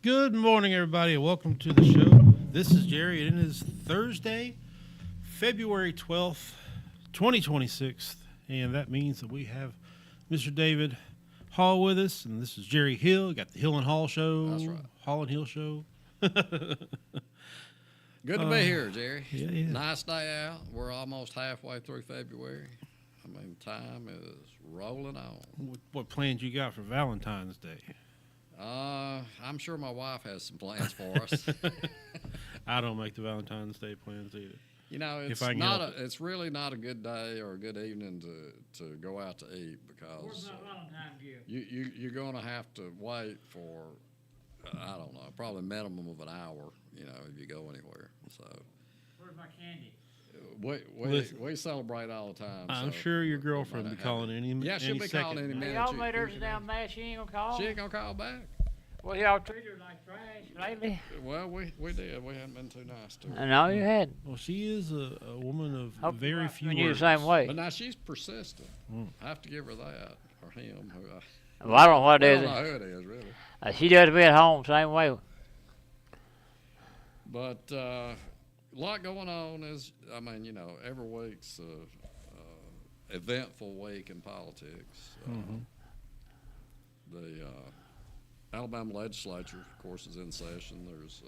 Good morning, everybody, and welcome to the show. This is Jerry, and it is Thursday, February 12th, 2026, and that means that we have Mr. David Hall with us, and this is Jerry Hill. We got the Hill and Hall Show. That's right. Hall and Hill Show. Good to be here, Jerry. Yeah. Nice day out. We're almost halfway through February. I mean, time is rolling on. What plans you got for Valentine's Day? I'm sure my wife has some plans for us. I don't make the Valentine's Day plans either. You know, it's really not a good day or a good evening to go out to eat because you're going to have to wait for, I don't know, probably a minimum of an hour, you know, if you go anywhere. So Where's my candy? We celebrate all the time. I'm so sure your girlfriend will be calling any Yeah, she'll be calling any minute. Y'all made her down mad. She ain't gonna call. She ain't gonna call back. Well, y'all treat her like trash lately. Well, we did. We hadn't been too nice to her. I know you had. Well, she is a woman of Hope very few you words. the same way. But now she's persistent. I have to give her that, or him. Well, I don't know what I it don't is. know who it is, really. She does be at home same way. But a lot going on is, I mean, you know, every week's eventful week in politics. The Alabama legislature, of course, is in session. There's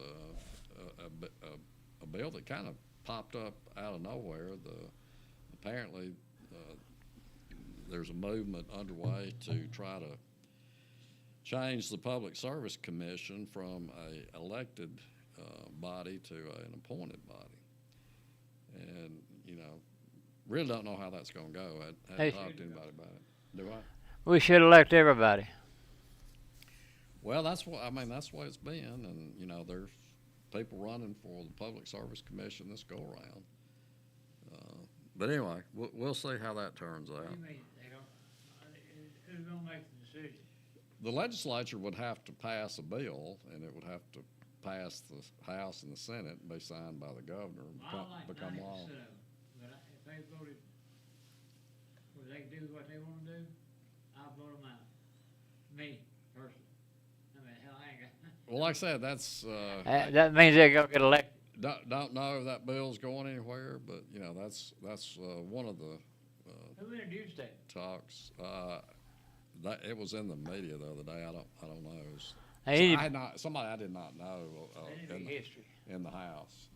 a bill that kind of popped up out of nowhere. Apparently, there's a movement underway to try to change the Public Service Commission from a elected body to an appointed body. And, you know, really don't know how that's going to go. I haven't talked to anybody about it. Do I? We should elect everybody. Well, that's the way it's been, and you know, there's people running for the Public Service Commission this go around. But anyway, we'll see how that turns out. Who's gonna make the decision? The legislature would have to pass a bill, and it would have to pass the House and the Senate and be signed by the governor and become law. But if they voted, would they do what they want to do? I'll vote them out. Me, personally. I mean, hell, I ain't got. Well, like I said, that's That means they're gonna get elected. don't know if that bill's going anywhere, but you know, that's one of the Who introduced that? talks. It was in the media the other day. I don't know. Somebody I did not know in the House.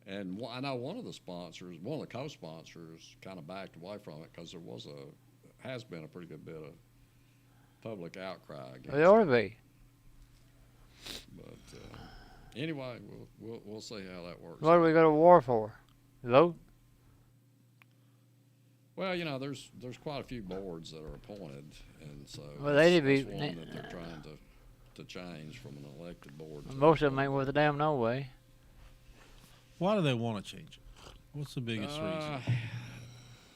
And I know one of the co-sponsors kind of backed away from it because there has been a pretty good bit of public outcry against Well, they ought to be. But anyway, we'll see how that works. What do we go to war for? Vote? Well, you know, there's quite a few boards that are appointed, and so Well, they that's need to be. one that they're trying to change from an elected board. Most of them ain't worth a damn no way. Why do they want to change it? What's the biggest reason?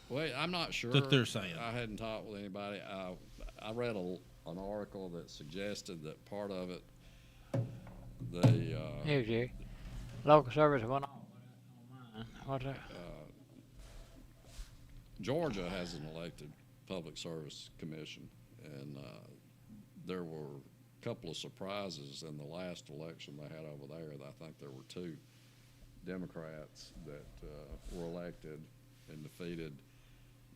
Well, I'm not sure. That they're saying. I hadn't talked with anybody. I read an article that suggested that part of it, Here, Jerry. Local service went on mine. What's that? Georgia has an elected public service commission, and there were a couple of surprises in the last election they had over there. I think there were two Democrats that were elected and defeated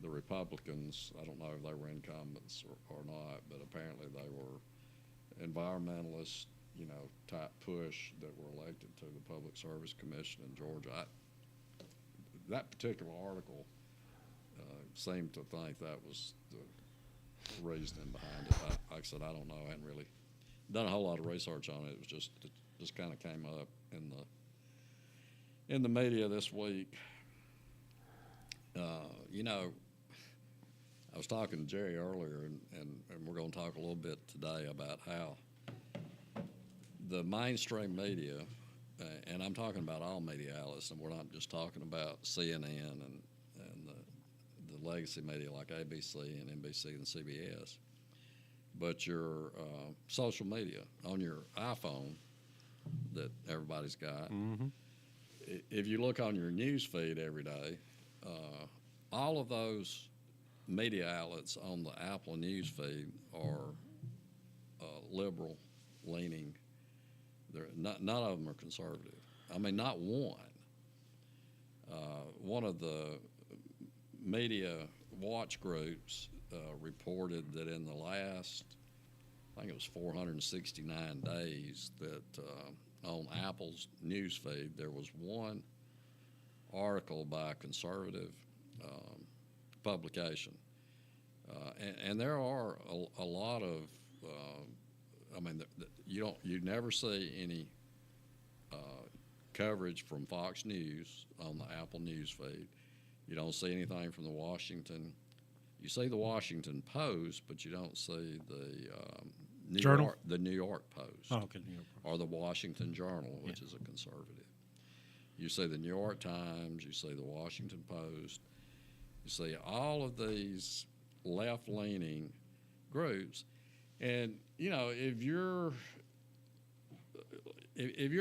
the Republicans. I don't know if they were incumbents or not, but apparently they were environmentalists, you know, type push that were elected to the Public Service Commission in Georgia. That particular article seemed to think that was the reasoning behind it. Like I said, I don't know. I hadn't really done a whole lot of research on it. It was just kind of came up in the media this week. You know, I was talking to Jerry earlier, and we're going to talk a little bit today about how the mainstream media, and I'm talking about all media outlets, and we're not just talking about CNN and the legacy media like ABC and NBC and CBS, but your social media on your iPhone that everybody's got. If you look on your news feed every day, all of those media outlets on the Apple news feed are liberal-leaning None of them are conservative. I mean, not one. One of the media watch groups reported that in the last, I think it was 469 days, that on Apple's news feed there was one article by a conservative publication, and there are a lot of. I mean, you never see any coverage from Fox News on the Apple news feed. You don't see anything from the Washington. You see the Washington Post, but you don't see the Journal? the New York Post, Oh, okay. New York. or the Washington Journal, which is a conservative. You see the New York Times, you see the Washington Post, you see all of these left-leaning groups, and if you're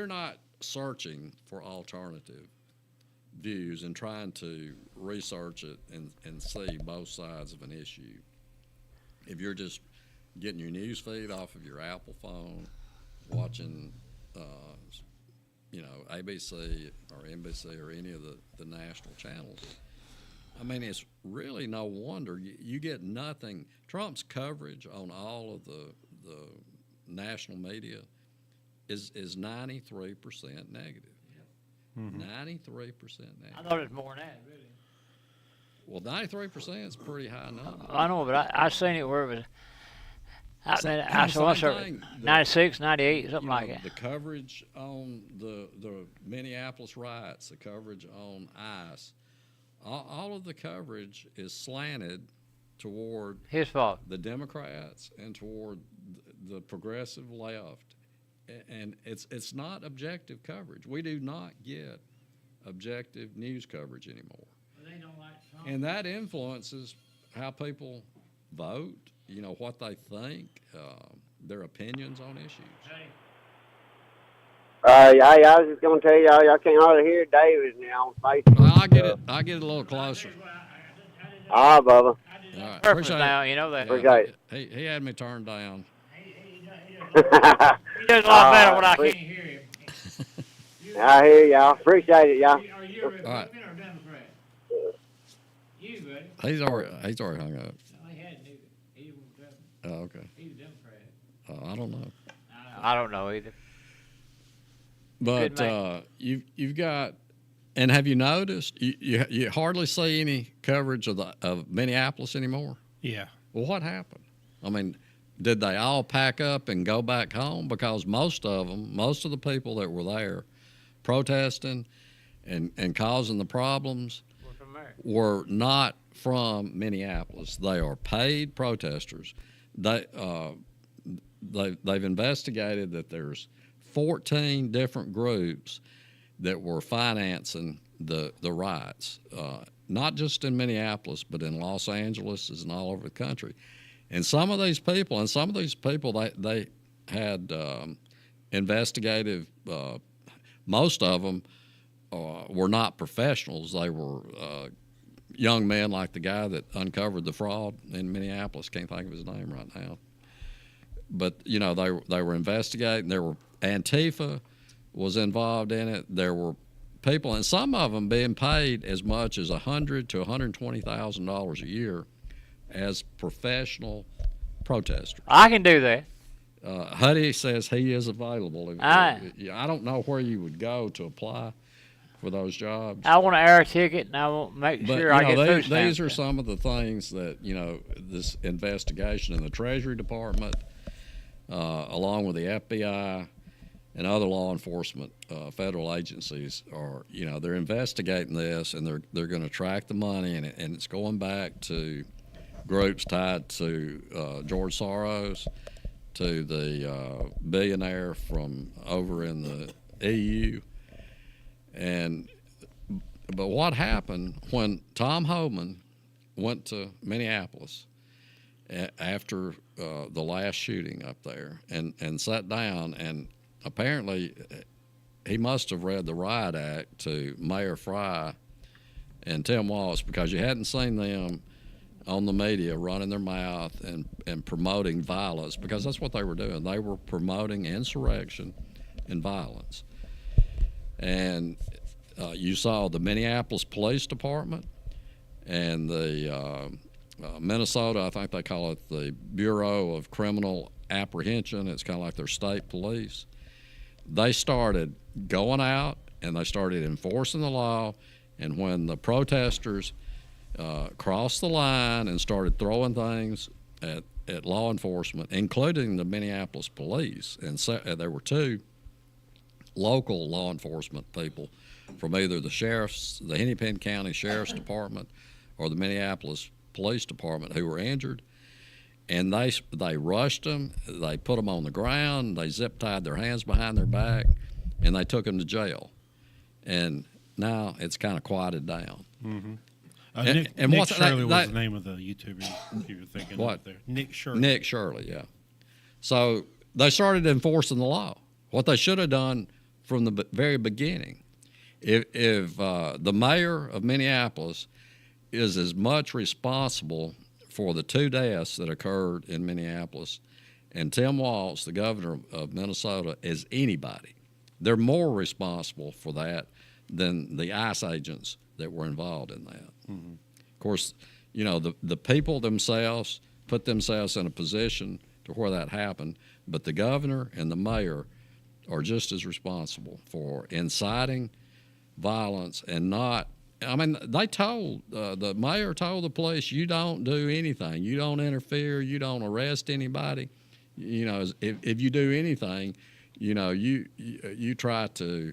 not searching for alternative views and trying to research it and see both sides of an issue, if you're just getting your news feed off of your Apple phone, watching ABC or NBC or any of the national channels, I mean, it's really no wonder you get nothing. Trump's coverage on all of the national media is 93% negative. Mm-hmm. 93% negative. I thought it was more than that, really. Well, 93% is a pretty high number. I know, but I seen it where it was. I saw Same it thing, 96, 98, something like that. The coverage on the Minneapolis riots, the coverage on ICE, all of the coverage is slanted toward His fault. the Democrats and toward the progressive left, and it's not objective coverage. We do not get objective news coverage anymore, They don't like Trump. and that influences how people vote. What they think, their opinions on issues. Hey, I was just gonna tell y'all can't hardly hear David now on Facebook. Well, I get it. I get it a little closer. All right, Bubba. All right, purpose appreciate now, it. you know that. Appreciate it. He had me turned down. He does a lot better when I can't hear him. I hear y'all. Appreciate it, y'all. Are you a Republican right. or Democrat? You, buddy. He's already hung up. No, he hadn't either. He was Democrat. Oh, okay. He was Democrat. I don't know. I don't know either. But Good man. you've got, and have you noticed you hardly see any coverage of Minneapolis anymore? Yeah. Well, what happened? I mean, did they all pack up and go back home? Because most of the people that were there protesting and causing the problems We're from there. were not from Minneapolis. They are paid protesters. They've investigated that there's 14 different groups that were financing the riots, not just in Minneapolis, but in Los Angeles and all over the country. And some of these people, they had investigative. Most of them were not professionals. They were young men like the guy that uncovered the fraud in Minneapolis. Can't think of his name right now. But they were investigating. There were Antifa was involved in it. There were people, and some of them being paid as much as $100,000 to $120,000 a year as professional protesters. I can do that. Hutty says he is available. I don't know where you would go to apply for those jobs. I want an air ticket, and I want to make But sure I get food these stamps. are some of the things that this investigation in the Treasury Department, along with the FBI and other law enforcement federal agencies are they're investigating this, and they're going to track the money, and it's going back to groups tied to George Soros, to the billionaire from over in the EU. But what happened when Tom Homan went to Minneapolis after the last shooting up there and sat down, and apparently he must have read the riot act to Mayor Fry and Tim Walz, because you hadn't seen them on the media running their mouth and promoting violence, because that's what they were doing. They were promoting insurrection and violence. And you saw the Minneapolis Police Department and the Minnesota, I think they call it the Bureau of Criminal Apprehension. It's kind of like their state police. They started going out and they started enforcing the law. And when the protesters crossed the line and started throwing things at law enforcement, including the Minneapolis police, and there were two local law enforcement people from either the Hennepin County Sheriff's Department or the Minneapolis Police Department who were injured, and they rushed them, they put them on the ground, they zip tied their hands behind their back, and they took them to jail. And now it's kind of quieted down. Mm-hmm. And Nick Shirley was the name of the YouTuber you were thinking what? of there. Nick Shirley. Nick Shirley, yeah. So they started enforcing the law. What they should have done from the very beginning, if the mayor of Minneapolis is as much responsible for the 2 deaths that occurred in Minneapolis, and Tim Walz, the governor of Minnesota, as anybody, they're more responsible for that than the ICE agents that were involved in that. Mm-hmm. Of course, the people themselves put themselves in a position to where that happened, but the governor and the mayor are just as responsible for inciting violence and not. I mean, the mayor told the police, you don't do anything. You don't interfere. You don't arrest anybody. If you do anything, you try to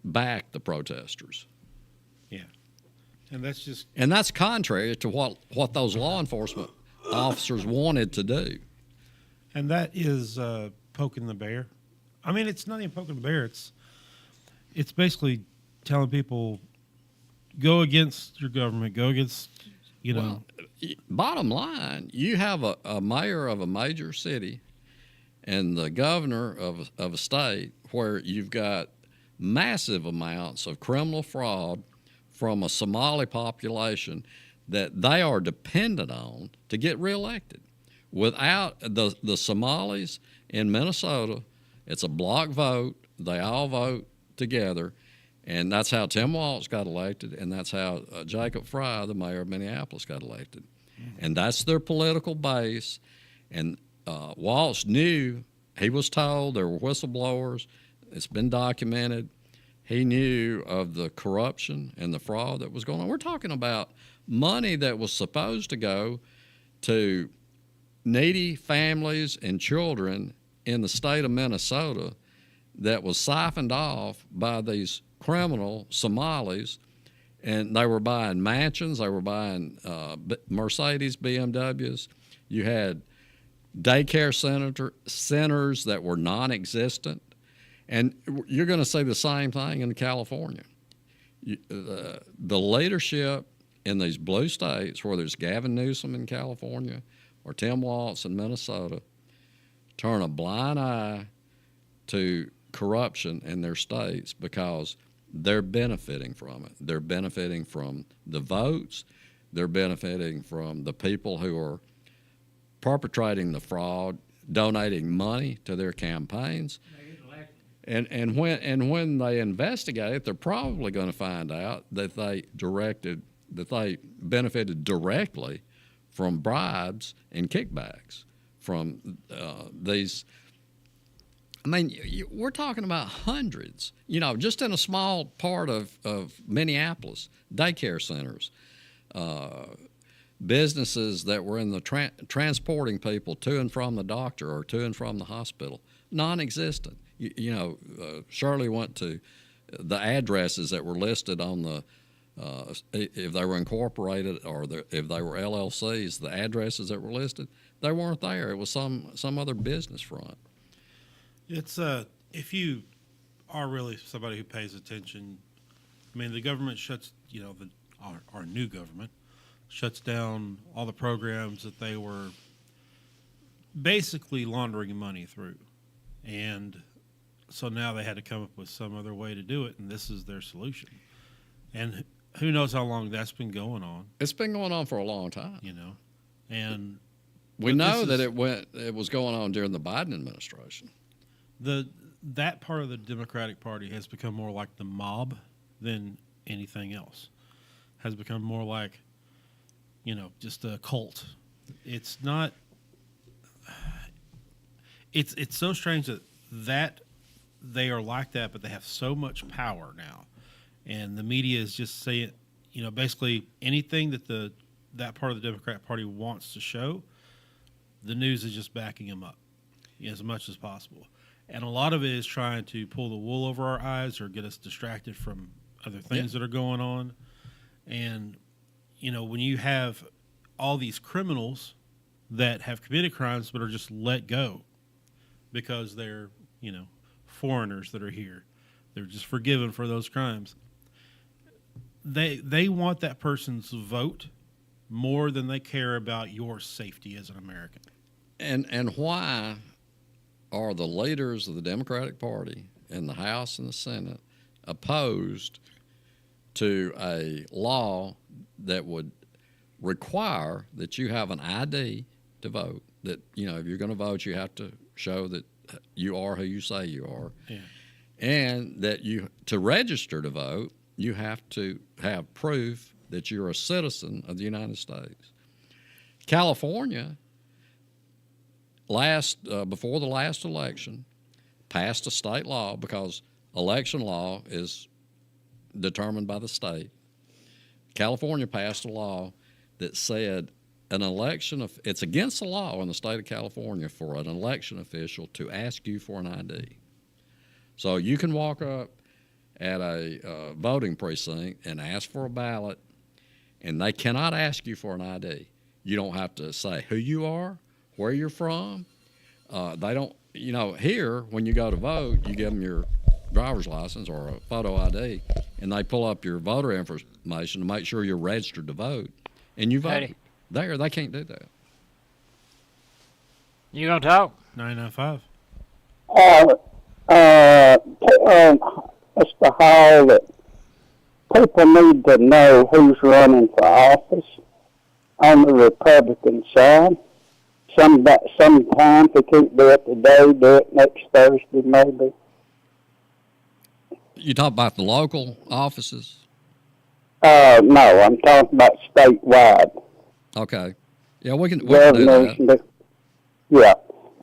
back the protesters. Yeah. And that's contrary to what those law enforcement officers wanted to do. And that is poking the bear. I mean, it's not even poking the bear. It's basically telling people, go against your government, go against, Well, bottom line, you have a mayor of a major city and the governor of a state where you've got massive amounts of criminal fraud from a Somali population that they are dependent on to get reelected. Without the Somalis in Minnesota, it's a block vote. They all vote together. And that's how Tim Walz got elected, and that's how Jacob Fry, the mayor of Minneapolis, got elected. Mm-hmm. And that's their political base. And Walz knew, he was told, there were whistleblowers. It's been documented. He knew of the corruption and the fraud that was going on. We're talking about money that was supposed to go to needy families and children in the state of Minnesota that was siphoned off by these criminal Somalis, and they were buying mansions, they were buying Mercedes, BMWs. You had daycare centers that were non-existent, and you're going to see the same thing in California. The leadership in these blue states, whether it's Gavin Newsom in California or Tim Walz in Minnesota, turn a blind eye to corruption in their states because they're benefiting from it. They're benefiting from the votes. They're benefiting from the people who are perpetrating the fraud, donating money to their campaigns. And when they investigate it, they're probably going to find out that they benefited directly from bribes and kickbacks from these. I mean, we're talking about hundreds, just in a small part of Minneapolis, daycare centers, businesses that were in the transporting people to and from the doctor or to and from the hospital, non-existent. Shirley went to the addresses that were listed on the, if they were incorporated or if they were LLCs, the addresses that were listed, they weren't there. It was some other business front. It's if you are really somebody who pays attention, I mean, the government shuts, our new government shuts down all the programs that they were basically laundering money through. And so now they had to come up with some other way to do it, and this is their solution. And who knows how long that's been going on. It's been going on for a long time. And we know that it was going on during the Biden administration. The that part of the Democratic Party has become more like the mob than anything else. Has become more like, just a cult. It's not. It's so strange that they are like that, but they have so much power now, and the media is just saying, basically anything that that part of the Democrat Party wants to show, the news is just backing them up as much as possible. And a lot of it is trying to pull the wool over our eyes or get us distracted from other things that are going on. And, when you have all these criminals that have committed crimes but are just let go because they're, foreigners that are here, they're just forgiven for those crimes. They want that person's vote more than they care about your safety as an American. And why are the leaders of the Democratic Party in the House and the Senate opposed to a law that would require that you have an ID to vote? That, if you're going to vote, you have to show that you are who you say you are. Yeah. And that to register to vote, you have to have proof that you're a citizen of the United States. California, before the last election, passed a state law, because election law is determined by the state. California passed a law that said it's against the law in the state of California for an election official to ask you for an ID. So you can walk up at a voting precinct and ask for a ballot, and they cannot ask you for an ID. You don't have to say who you are, where you're from. They don't, here, when you go to vote, you give them your driver's license or a photo ID, and they pull up your voter information to make sure you're registered to vote, and you vote. Howdy. There, they can't do that. You gonna talk? 995. Mr. Hall, that people need to know who's running for office on the Republican side. Sometimes they can't do it today, do it next Thursday maybe. You talk about the local offices? No, I'm talking about statewide. Okay. Yeah, we can do that. Yeah.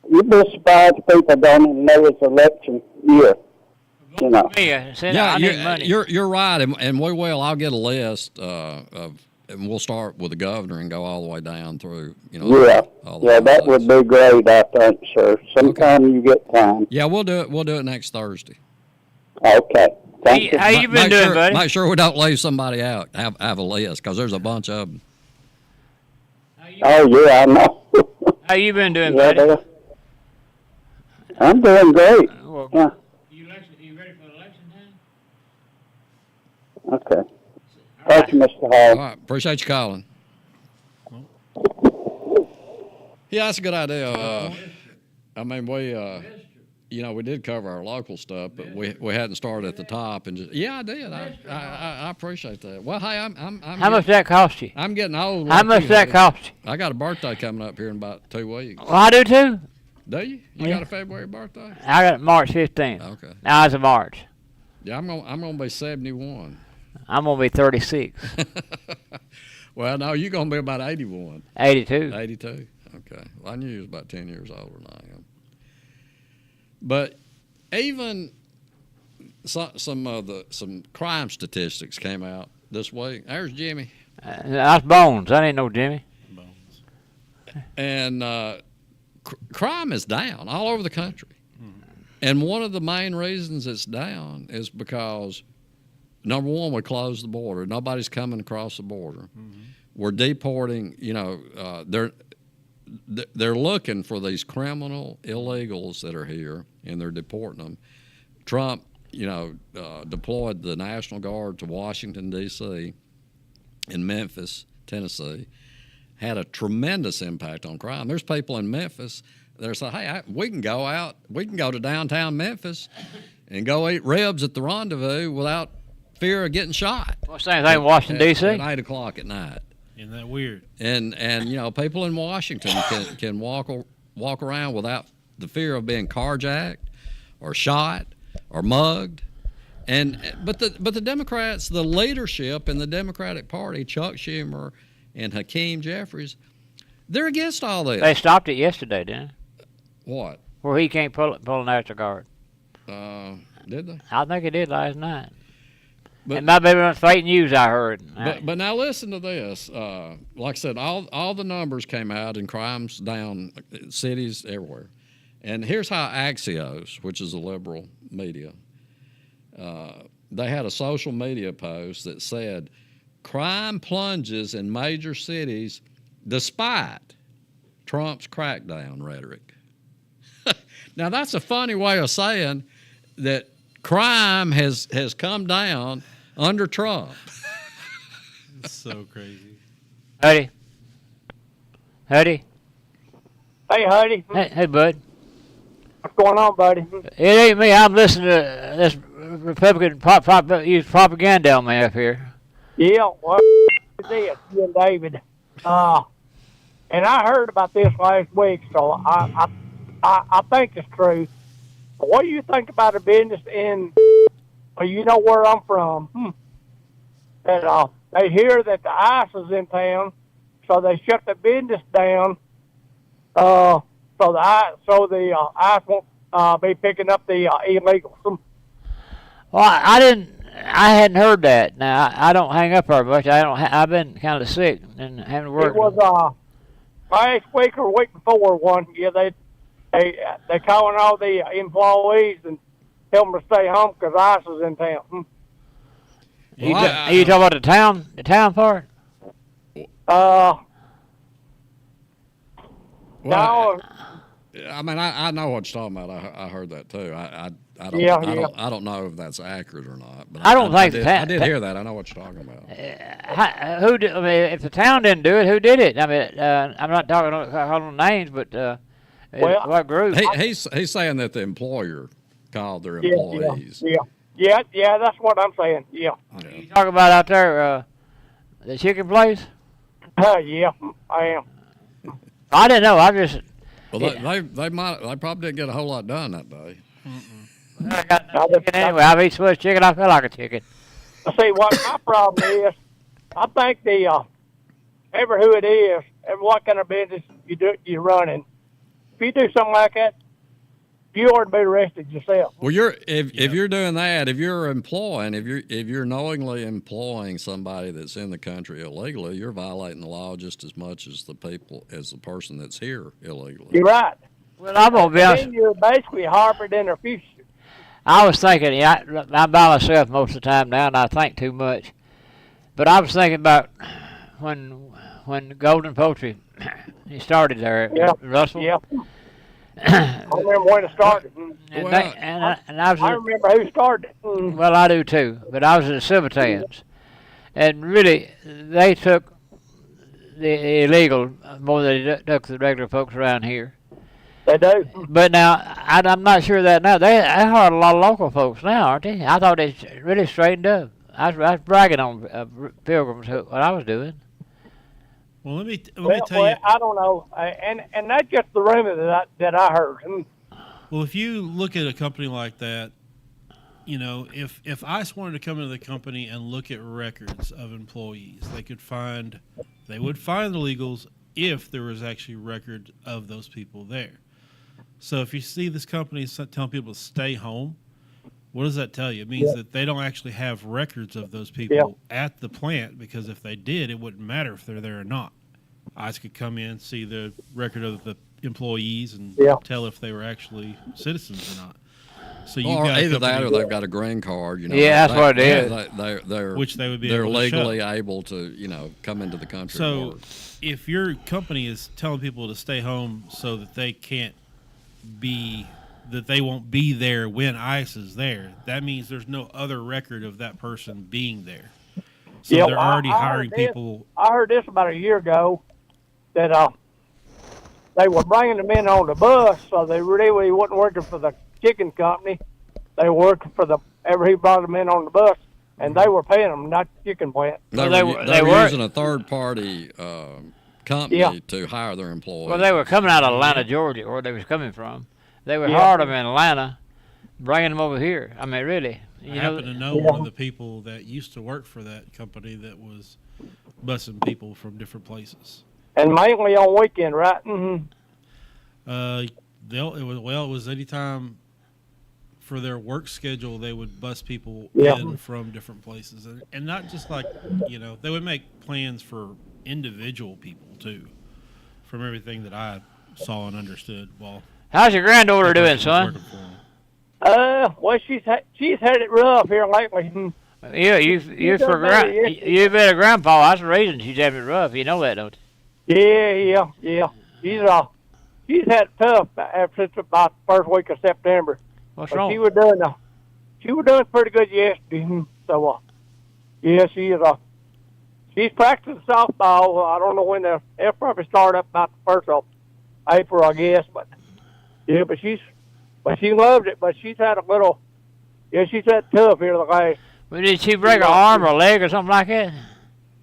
You'd be surprised people don't even know it's election year. I need money. You're right, and we will. I'll get a list and we'll start with the governor and go all the way down through. All the that would be great. I think, sir. Sometime you get time. Yeah, we'll do it. We'll do it next Thursday. Okay. Thank you. How you been doing, buddy? Make sure we don't leave somebody out. Have a list, because there's a bunch of them. Oh yeah, I know. How you been doing, buddy? I'm doing great. Well, Yeah. You ready for election time? Okay. Thank you, Mr. Hall. All right, appreciate you calling. Yeah, that's a good idea. I mean, we did cover our local stuff, but we hadn't started at the top and just. Yeah, I did. I appreciate that. Well, hey, I'm How much that cost you? I'm getting old. How much that cost you? I got a birthday coming up here in about 2 weeks. Well, I do too. Do you? You got a February birthday? I got it March 15th. Okay. Now it's a March. Yeah, I'm gonna be 71. I'm gonna be 36. Well, no, you're gonna be about 81. 82. 82. Okay. Well, I knew you was about 10 years older than I am. But even some crime statistics came out this week. There's Jimmy. That's Bones. That ain't no Jimmy. Bones. And crime is down all over the country. And one of the main reasons it's down is because, number one, we closed the border. Nobody's coming across the border. Mm-hmm. We're deporting, they're looking for these criminal illegals that are here, and they're deporting them. Trump, deployed the National Guard to Washington, D.C., and Memphis, Tennessee, had a tremendous impact on crime. There's people in Memphis that are saying, hey, we can go to downtown Memphis and go eat ribs at the Rendezvous without fear of getting shot. Well, same thing in Washington, D.C.? At 8 o'clock at night. Isn't that weird? And people in Washington can walk around without the fear of being carjacked or shot or mugged. But the Democrats, the leadership in the Democratic Party, Chuck Schumer and Hakeem Jeffries, they're against all this. They stopped it yesterday, didn't they? What? Where he can't pull a National Guard. Did they? I think he did last night. But, and my baby on fake news, I heard. But now listen to this. Like I said, all the numbers came out and crime's down, cities everywhere. And here's how Axios, which is a liberal media, they had a social media post that said, crime plunges in major cities despite Trump's crackdown rhetoric. Now, that's a funny way of saying that crime has come down under Trump. It's so crazy. Hutty. Hey, Hutty. Hey, bud. What's going on, buddy? It ain't me. I'm listening to this Republican propaganda on me up here. Yeah, well, this, you and David. And I heard about this last week, so I think it's true. But what do you think about a business in, well, you know where I'm from, and they hear that the ICE is in town, so they shut the business down, so the ICE won't be picking up the illegals. Well, I hadn't heard that. Now I don't hang up very much. I've been kind of sick and haven't worked. It was last week or week before one. Yeah, they calling all the employees and tell them to stay home because ICE is in town. You talking about the town part? No. I mean, I know what you're talking about. I heard that too. I don't know if that's accurate or not. But I did hear that. I know what you're talking about. If the town didn't do it, who did it? I mean, I'm not calling names, but what group? He's saying that the employer called their employees. Yeah, that's what I'm saying. Yeah. You talking about out there, the chicken place? Yeah, I am. I didn't know. I just. Well, they probably didn't get a whole lot done that day. I got no chicken anyway. I've eaten so much chicken, I feel like a chicken. See, what my problem is, I think ever who it is, ever what kind of business you're running, if you do something like that, you ought to be arrested yourself. Well, if you're doing that, if you're knowingly employing somebody that's in the country illegally, you're violating the law just as much as the person that's here illegally. You're right. Well, I'm gonna be honest. Then you're basically harbored in their future. I was thinking, I'm by myself most of the time now, and I think too much. But I was thinking about when Golden Poultry he started there at Russell. Yeah. I remember when it started. I remember who started it. Well, I do too, but I was at the Civitans. And really, they took the illegal more than they took the regular folks around here. They do. But now, I'm not sure that now. They hired a lot of local folks now, aren't they? I thought they really straightened up. I was bragging on Pilgrims, what I was doing. Well, let me tell you. I don't know, and that's just the rumor that I heard. Well, if you look at a company like that, you know, if ICE wanted to come into the company and look at records of employees, they would find illegals if there was actually record of those people there. So if you see this company telling people to stay home, what does that tell you? It means that they don't actually have records of those people at the plant, because if they did, it wouldn't matter if they're there or not. ICE could come in, see the record of the employees, and tell if they were actually citizens or not. So either that or they've got a green card. You know, that's what it is. Which they would be. They're legally able to, come into the country. So, if your company is telling people to stay home so that they won't be there when ICE is there, that means there's no other record of that person being there. So they're already hiring people. I heard this about a year ago that they were bringing them in on the bus, so they really wasn't working for the chicken company. They were working for he brought them in on the bus, and they were paying them, not the chicken plant. They were using a third-party company to hire their employees. Well, they were coming out of Atlanta, Georgia, where they was coming from. They were hired them in Atlanta, bringing them over here. I mean, really. I happen to know one of the people that used to work for that company that was busing people from different places. And mainly on weekend, right? Mm-hmm. It was anytime for their work schedule, they would bus people Yeah. in from different places, and not just like they would make plans for individual people too. From everything that I saw and understood, How's your granddaughter that doing, person was son? working for 'em. Well, she's had it rough here lately. Hmm. Yeah, you've been a grandpa. That's the reason she's having it rough. You know that, don't you? Yeah. She's had it tough since about the first week of September. What's But wrong? she was doing pretty good yesterday. Hmm. So, yeah, she's practicing softball. I don't know when they'll probably start up about the 1st of April, I guess. But yeah, but she loves it. But she's had she's had tough here the last. Well, did she break her arm or leg or something like that?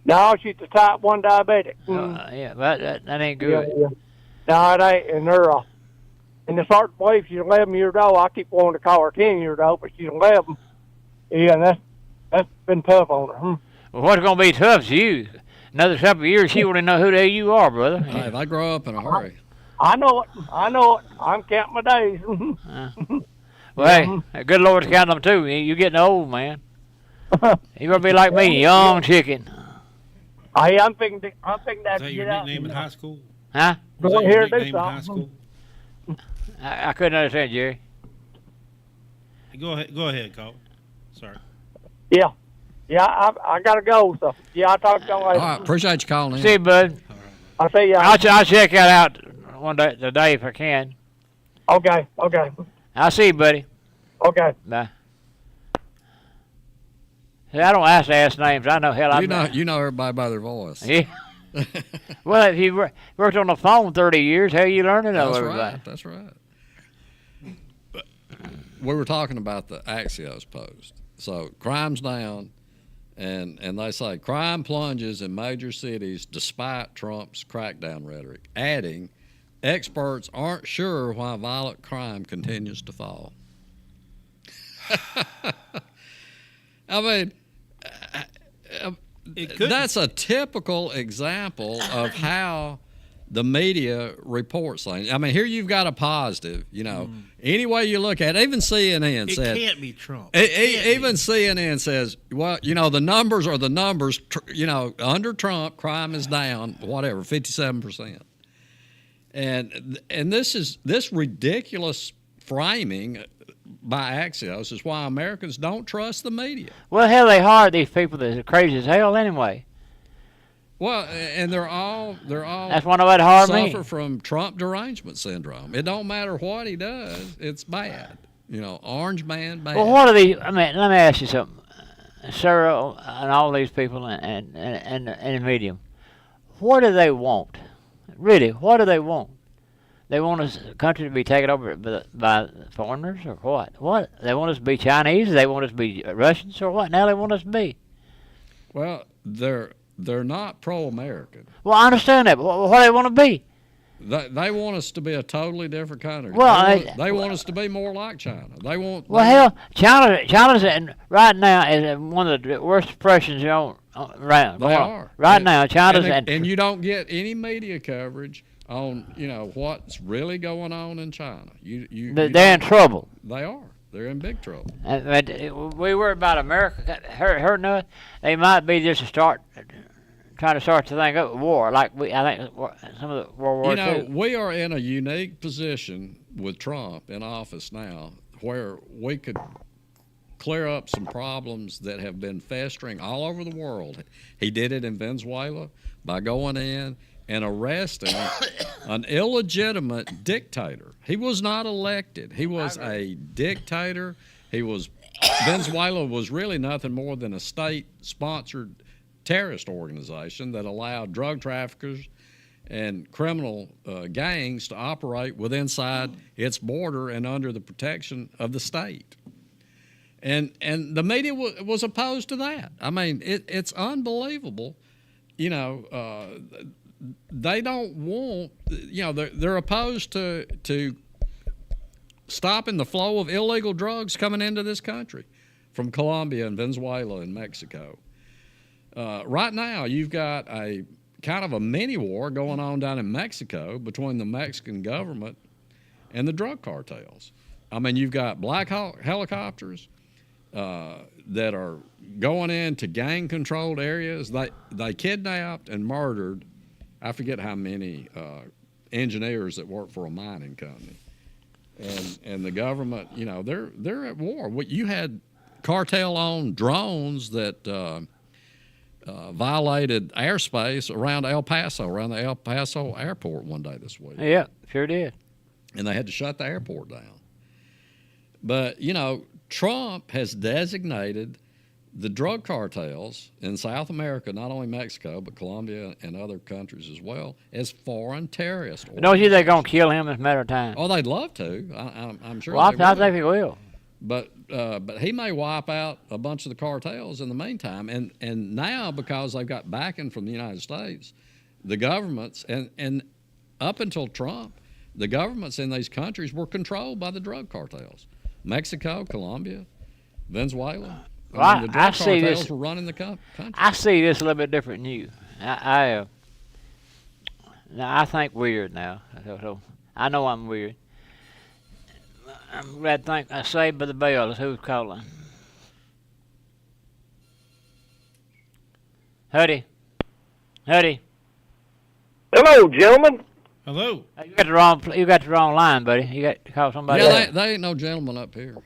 No, she's a type 1 diabetic. Mm. Yeah, but that ain't good. Yeah. No, it ain't. And it's hard to believe she's 11 years old. I keep wanting to call her 10 years old, but she's 11. Yeah, and that's been tough on her. Hmm. Well, what's going to be tough is you. Another couple of years, she won't even know who the hell you are, brother. Hey, they grow up in a hurry. I know it. I'm counting my days. Well, hey, good Lord's counting them too. You're getting old, man. You better be like me, young chicken. Hey, I'm thinking that Is that to your get out. nickname in high school? Huh? Was Go that your here, do nickname in high something. school? I couldn't understand, Jerry. Go ahead, Cole. Sorry. Yeah, I gotta go. So yeah, I'll talk to y'all All later. right, appreciate you calling in. See you, bud. I'll see you. I'll check that out one day today if I can. Okay. I'll see you, buddy. Okay. Bye. See, I don't ask names. I know hell. You know everybody by their voice. Yeah. Well, if you worked on the phone 30 years, how you learn to know That's everybody? right. That's right. But we were talking about the Axios post. So crime's down, and they say crime plunges in major cities despite Trump's crackdown rhetoric, adding, experts aren't sure why violent crime continues to fall. I mean, that's a typical example of how the media reports things. I mean, here you've got a positive, any way you look at it. Even CNN said. It can't be Trump. Even CNN says, well, the numbers are the numbers. Under Trump, crime is down, 57%. And this ridiculous framing by Axios is why Americans don't trust the media. Well, hell, they hired these people that are crazy as hell anyway. Well, and they're all That's one way to hire me. suffer from Trump derangement syndrome. It don't matter what he does, it's bad. Orange man bad. Well, what are these? I mean, let me ask you something, sir, and all these people and the medium. What do they want? Really, what do they want? They want us country to be taken over by foreigners or what? What? They want us to be Chinese? They want us to be Russians or what? Now they want us to be. Well, they're not pro-American. Well, I understand that, but what do they want to be? They want us to be a totally different country. Well, they want us to be more like China. They want. Well, hell, China's right now is in one of the worst depressions around. They are. Right now, China's and you don't get any media coverage on what's really going on in China. They're in trouble. They are. They're in big trouble. And we worry about America hurting us. They might be just trying to start the thing up with war, like I think some of the World War II. We are in a unique position with Trump in office now, where we could clear up some problems that have been festering all over the world. He did it in Venezuela by going in and arresting an illegitimate dictator. He was not elected. He was a dictator. Venezuela was really nothing more than a state-sponsored terrorist organization that allowed drug traffickers and criminal gangs to operate inside its border and under the protection of the state. And the media was opposed to that. I mean, it's unbelievable. They don't want, they're opposed to stopping the flow of illegal drugs coming into this country from Colombia and Venezuela and Mexico. Right now, you've got a kind of a mini war going on down in Mexico between the Mexican government and the drug cartels. I mean, you've got Black Hawk helicopters that are going into gang-controlled areas. They kidnapped and murdered, I forget how many engineers that work for a mining company. And the government, you know, they're at war. You had cartel-owned drones that violated airspace around El Paso, around the El Paso airport one day this week. Yeah, sure did. And they had to shut the airport down. But, you know, Trump has designated the drug cartels in South America, not only Mexico, but Colombia and other countries as well, as foreign terrorists. Don't you think they're going to kill him in a matter of time? Oh, they'd love to. I'm sure Well, they I would. think he will. But he may wipe out a bunch of the cartels in the meantime. And now, because they've got backing from the United States, the governments, and up until Trump, the governments in these countries were controlled by the drug cartels. Mexico, Colombia, Venezuela. Well, the drug I see cartels this. were running the country. I see this a little bit different than you. Now I think weird now. So I know I'm weird. I'm glad to think I saved by the bell is who's calling. Hutty. Hello, gentlemen. Hello. You got the wrong line, buddy. You got to call somebody else. Yeah, they ain't no gentleman up here.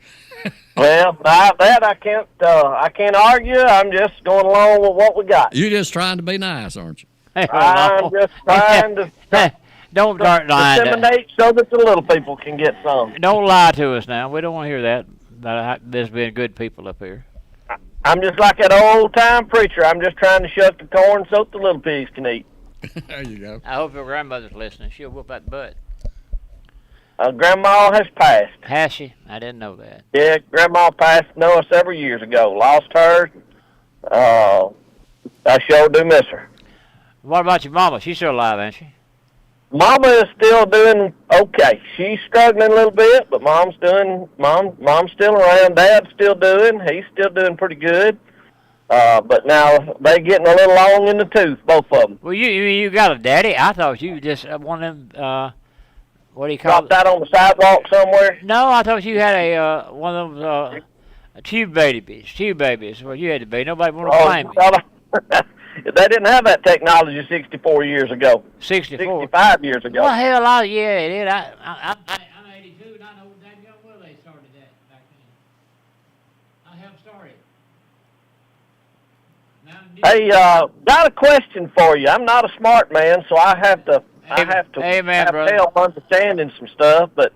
Well, I can't argue. I'm just going along with what we got. You're just trying to be nice, aren't you? I'm just trying to Don't start lying. disseminate so that the little people can get some. Don't lie to us now. We don't want to hear that about this being good people up here. I'm just like that old-time preacher. I'm just trying to shuck the corn so that the little pigs can eat. There you go. I hope your grandmother's listening. She'll whoop that butt. Grandma has passed. Has she? I didn't know that. Yeah, Grandma passed Noah several years ago. Lost her. I sure do miss her. What about your mama? She's still alive, ain't she? Mama is still doing okay. She's struggling a little bit, but mom's still around. Dad's still doing. He's still doing pretty good. But now they getting a little long in the tooth, both of them. Well, you got a daddy? I thought you just one of them. What do you call Dropped out on the sidewalk somewhere. No, I thought you had a one of those tube babies. Well, you had to be. Nobody want to claim it. They didn't have that technology 64 years ago. 64. 65 years ago. Well, hell, yeah, it did. I'm 82, and I know that well they started that back then. I helped start it. Hey, got a question for you. I'm not a smart man, so I have to Amen, brother. help understanding some stuff. But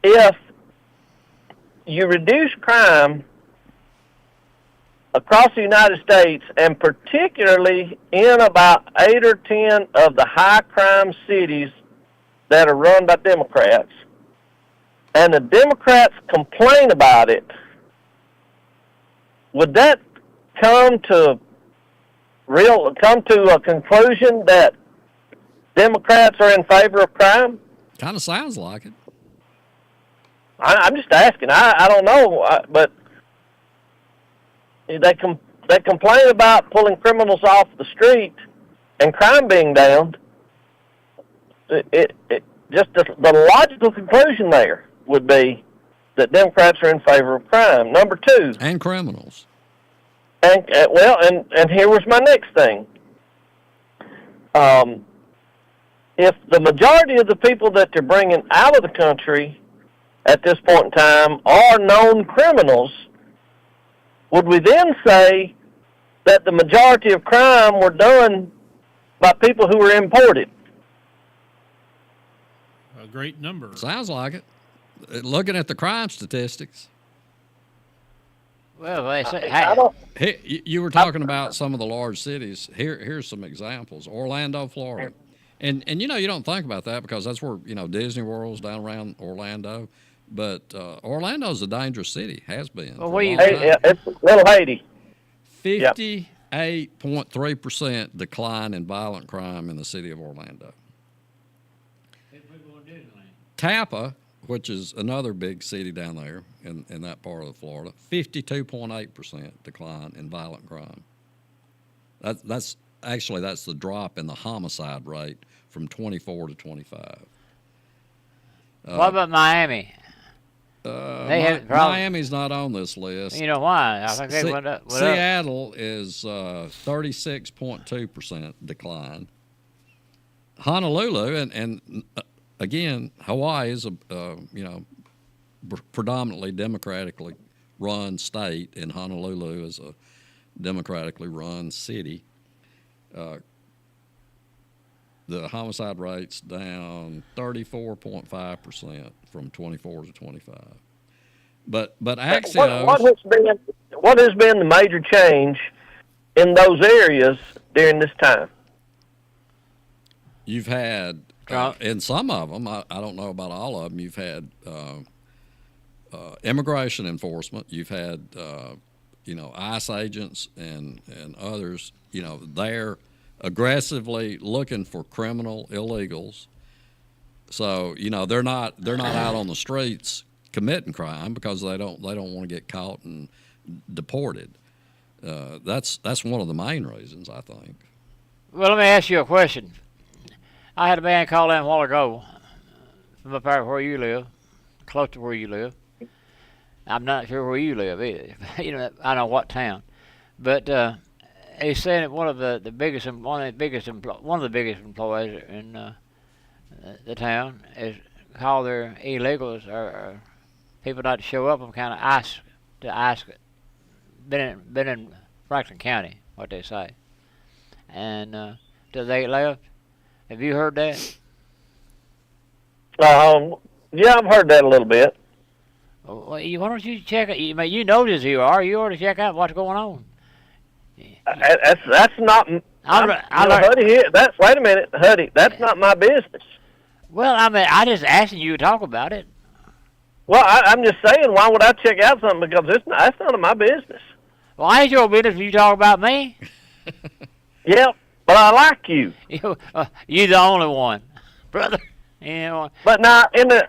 if you reduce crime across the United States, and particularly in about 8 or 10 of the high crime cities that are run by Democrats, and the Democrats complain about it, would that come to a conclusion that Democrats are in favor of crime? Kind of sounds like it. I'm just asking. I don't know, but they complain about pulling criminals off the street and crime being down. It just the logical conclusion there would be that Democrats are in favor of crime. Number two, And criminals. and here was my next thing. If the majority of the people that they're bringing out of the country at this point in time are known criminals, would we then say that the majority of crime were done by people who were imported? A great number. Sounds like it. Looking at the crime statistics. Well, they say, I don't. Hey, you were talking about some of the large cities. Here's some examples. Orlando, Florida. And you know, you don't think about that because that's where, you know, Disney World's down around Orlando. But Orlando's a dangerous city, has been. Well, what do you- It's little Haiti. 58.3% decline in violent crime in the city of Orlando. Tampa, which is another big city down there in that part of Florida, 52.8% decline in violent crime. That's the drop in the homicide rate from 24 to 25. What about Miami? They had problems. Miami's not on this list. You know why? I think they went up. Seattle is 36.2% decline. Honolulu and again, Hawaii is a predominantly democratically run state, and Honolulu is a democratically run city. The homicide rate's down 34.5% from 24 to 25. But Axios, what has been the major change in those areas during this time? You've had in some of them, I don't know about all of them. You've had immigration enforcement. You've had ICE agents and others. They're aggressively looking for criminal illegals. So they're not out on the streets committing crime because they don't want to get caught and deported. That's one of the main reasons, I think. Well, let me ask you a question. I had a man call in a while ago from up there where you live, close to where you live. I'm not sure where you live either. I know what town, but he said that one of the biggest employees in the town is call their illegals or people not to show up and kind of ask it. Been in Franklin County, what they say, and till they left. Have you heard that? Yeah, I've heard that a little bit. Well, why don't you check it? You notice you ought to check out what's going on. That's not. Hutty, wait a minute, Hutty. That's not my business. Well, I just asking you to talk about it. Well, I'm just saying, why would I check out something? Because that's none of my business. Well, ain't your business if you talk about me. Yeah, but I like you. You're the only one, brother. But now, herein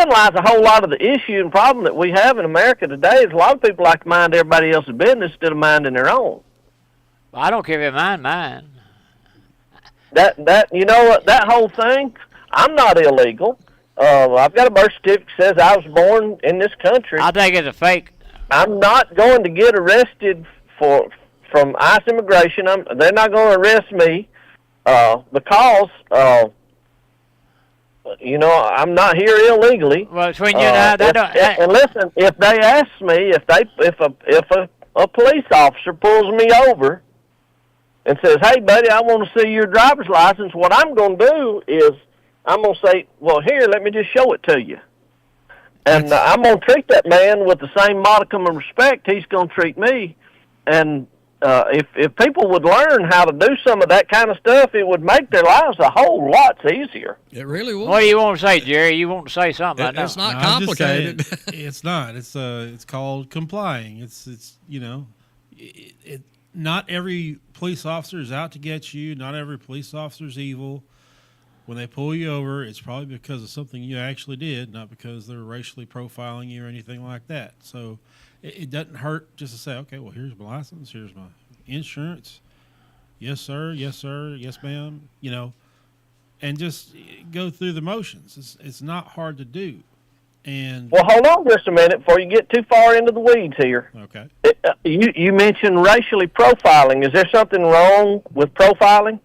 lies a whole lot of the issue and problem that we have in America today. Is a lot of people like to mind everybody else's business instead of minding their own. Well, I don't care if you mind mine. That whole thing. I'm not illegal. I've got a birth certificate that says I was born in this country. I think it's a fake. I'm not going to get arrested from ICE immigration. They're not going to arrest me because I'm not here illegally. Well, between you and I, and listen, if they ask me, if a police officer pulls me over and says, "Hey, buddy, I want to see your driver's license," what I'm going to do is I'm going to say, "Well, here, let me just show it to you." And I'm going to treat that man with the same modicum of respect he's going to treat me. And if people would learn how to do some of that kind of stuff, it would make their lives a whole lot easier. It really would. What do you want to say, Jerry? You want to say something? It's not complicated. It's not. It's called complying. Not every police officer is out to get you. Not every police officer is evil. When they pull you over, it's probably because of something you actually did, not because they're racially profiling you or anything like that. So it doesn't hurt just to say, okay, well, here's my license, here's my insurance. Yes, sir. Yes, sir. Yes, ma'am. And just go through the motions. It's not hard to do. And well, hold on just a minute before you get too far into the weeds here. Okay. You mentioned racially profiling. Is there something wrong with profiling?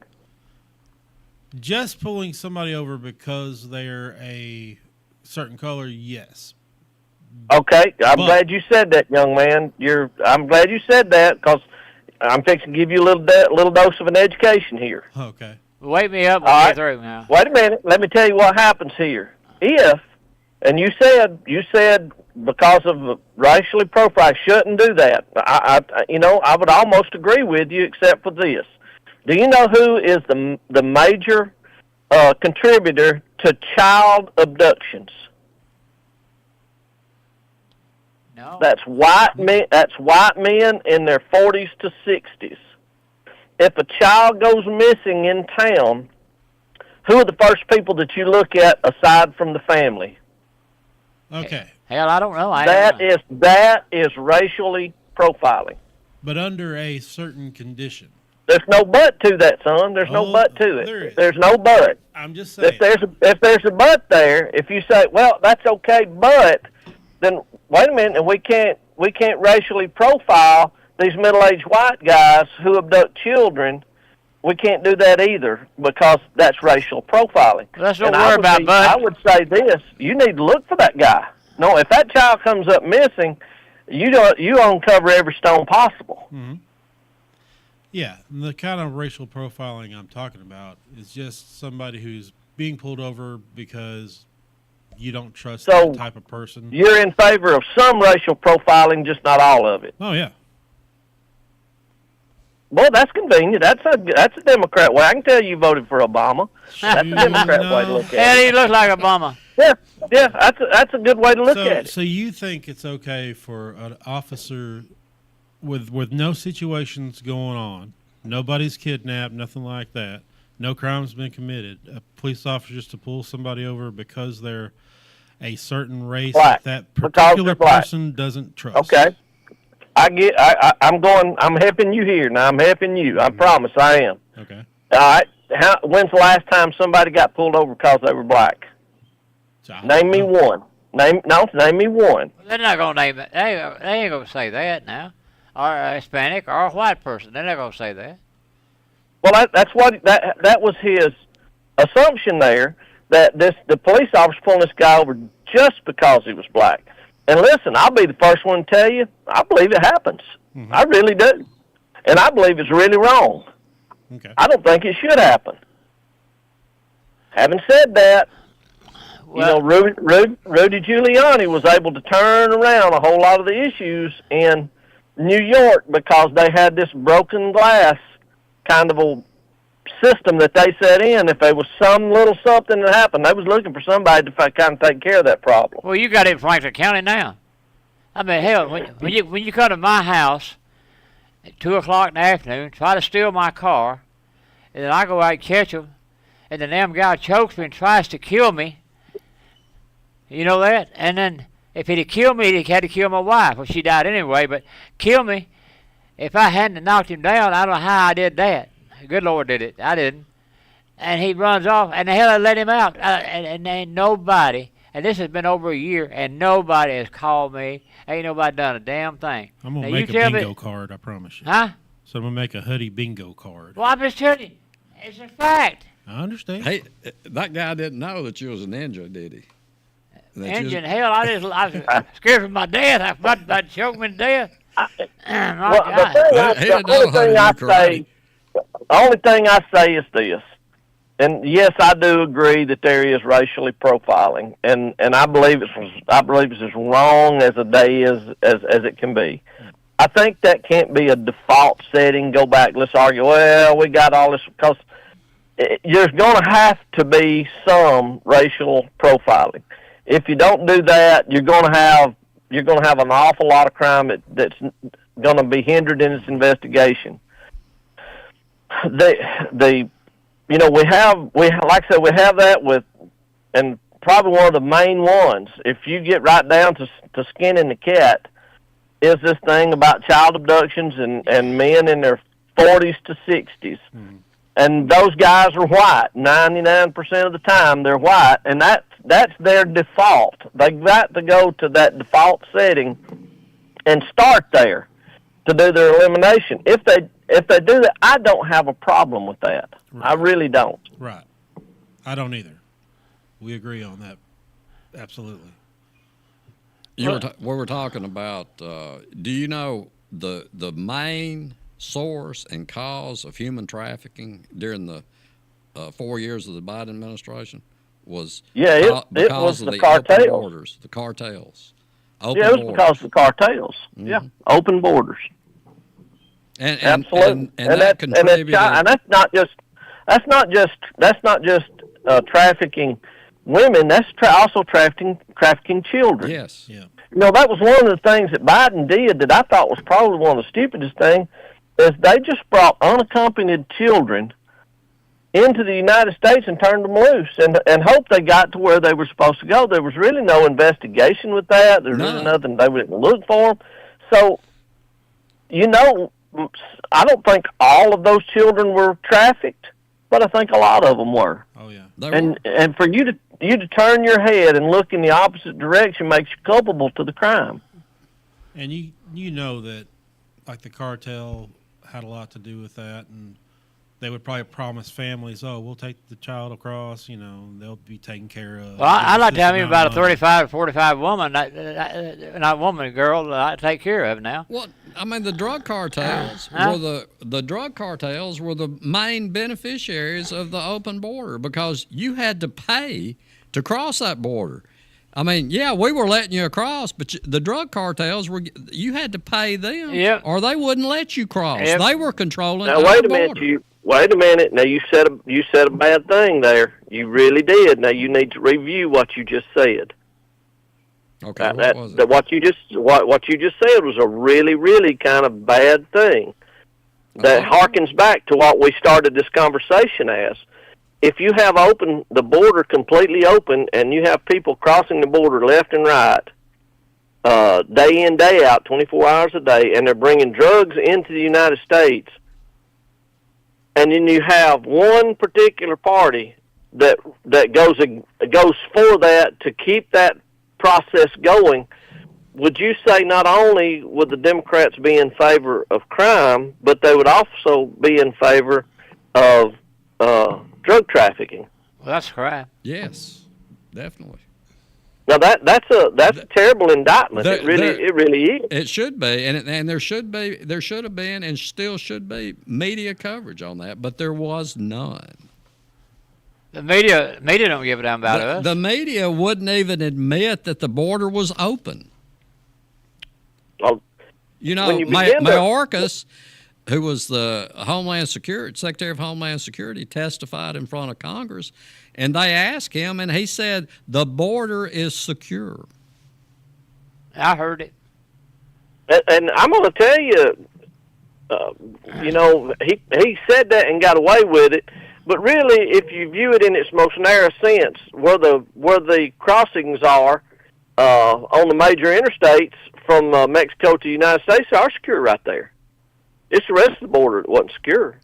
Just pulling somebody over because they're a certain color, yes. Okay, I'm glad you said that, young man. I'm glad you said that because I'm fixing to give you a little dose of an education here. Okay. Wake me up when you're through now. Wait a minute. Let me tell you what happens here. And you said because of racially profile, shouldn't do that. I would almost agree with you except for this. Do you know who is the major contributor to child abductions? No. That's white men. That's white men in their 40s to 60s. If a child goes missing in town, who are the first people that you look at aside from the family? Okay. Hell, I don't know. That is racially profiling. But under a certain condition. There's no but to that, son. There's no but to it. There's no but. I'm just saying. If there's a but there, if you say, well, that's okay, but then wait a minute, and we can't racially profile these middle-aged white guys who abduct children. We can't do that either because that's racial profiling. Let's not worry about but. I would say this: you need to look for that guy. No, if that child comes up missing, you uncover every stone possible. Mm-hmm. Yeah, the kind of racial profiling I'm talking about is just somebody who's being pulled over because you don't trust that type of person. You're in favor of some racial profiling, just not all of it. Oh, yeah. Well, that's convenient. That's a Democrat way. I can tell you voted for Obama. That's a Democrat way to look at it. Yeah, he looks like Obama. Yeah, that's a good way to look at it. So you think it's okay for an officer with no situations going on, nobody's kidnapped, nothing like that, no crime's been committed, a police officer just to pull somebody over because they're a certain race that particular person doesn't trust? Okay. I'm helping you here. Now I'm helping you. I promise I am. Okay. All right. When's the last time somebody got pulled over because they were black? Name me one. Name me one. They're not gonna name it. They ain't gonna say that now. Or a Hispanic or a white person. They're not gonna say that. Well, that was his assumption there, that the police officer pulling this guy over just because he was black. And listen, I'll be the first one to tell you, I believe it happens. Mm-hmm. I really do. And I believe it's really wrong. Okay. I don't think it should happen. Having said that, well, Rudy Giuliani was able to turn around a whole lot of the issues in New York because they had this broken glass kind of a system that they set in. If there was some little something that happened, they was looking for somebody to kind of take care of that problem. Well, you got it in Franklin County now. I mean, hell, when you come to my house at 2 o'clock in the afternoon, try to steal my car, and then I go out and catch them, and the damn guy chokes me and tries to kill me. You know that? And then if he'd have killed me, he had to kill my wife. Well, she died anyway, but kill me. If I hadn't knocked him down, I don't know how I did that. The good Lord did it. I didn't. And he runs off, and the hell I let him out. And ain't nobody, and this has been over a year, and nobody has called me. Ain't nobody done a damn thing. I'm going to make a bingo card, I promise you. Huh? So I'm going to make a Hutty bingo card. Well, I'm just telling you. It's a fact. I understand. Hey, that guy didn't know that you was a ninja, did he? Engine, hell, I was scared for my death. I was about to choke me to death. The only thing I say is this, and yes, I do agree that there is racially profiling, and I believe it's as wrong as a day as it can be. I think that can't be a default setting. Go back, let's argue. Well, we got all this because there's going to have to be some racial profiling. If you don't do that, you're going to have an awful lot of crime that's going to be hindered in its investigation. We have that with, and probably one of the main ones. If you get right down to skinning the cat, is this thing about child abductions and men in their 40s to 60s. Mm-hmm. And those guys are white. 99% of the time they're white, and that's their default. They've got to go to that default setting and start there to do their elimination. If they do that, I don't have a problem with that. Right. I really don't. Right. I don't either. We agree on that. Absolutely. We were talking about, do you know the main source and cause of human trafficking during the 4 years of the Biden administration was it was the cartels. Open borders, the cartels. It was because of the cartels. Mm-hmm. Yeah, open borders. And absolutely, and that contributed. And that's not just trafficking women. That's also trafficking children. Yes. Yeah. You know, that was one of the things that Biden did that I thought was probably one of the stupidest things, is they just brought unaccompanied children into the United States and turned them loose and hoped they got to where they were supposed to go. There was really no investigation with that. There was really nothing. They didn't look for them. So, you know, I don't think all of those children were trafficked, but I think a lot of them were. Oh, yeah. And for you to turn your head and look in the opposite direction makes you culpable to the crime. And you know that, like, the cartel had a lot to do with that, and they would probably promise families, "Oh, we'll take the child across. You know, they'll be taken care of." Well, I'd like to have me about a 35 or 45 woman, not woman, girl, that I take care of now. Well, I mean, the drug cartels were the drug cartels were the main beneficiaries of the open border because you had to pay to cross that border. I mean, yeah, we were letting you across, but the drug cartels you had to pay them, or they wouldn't let you cross. Yep. They were controlling. Now wait a minute, wait a minute. Now you said a bad thing there. You really did. Now you need to review what you just said. Okay, what was it? What you just said was a really, really kind of bad thing. That harkens back to what we started this conversation as. If you have the border completely open and you have people crossing the border left and right, day in, day out, 24 hours a day, and they're bringing drugs into the United States, and then you have one particular party that goes for that to keep that process going, would you say not only would the Democrats be in favor of crime, but they would also be in favor of drug trafficking? Well, that's correct. Yes, definitely. Now that's a terrible indictment. It really is. It should be, and there should have been, and still should be media coverage on that, but there was none. The media don't give a damn about us. The media wouldn't even admit that the border was open. Well, you know, Mayorkas, who was the Secretary of Homeland Security, testified in front of Congress, and they asked him, and he said, the border is secure. I heard it. And I'm going to tell you, you know, he said that and got away with it, but really, if you view it in its most narrow sense, where the crossings are on the major interstates from Mexico to the United States are secure right there. It's the rest of the border that wasn't secure.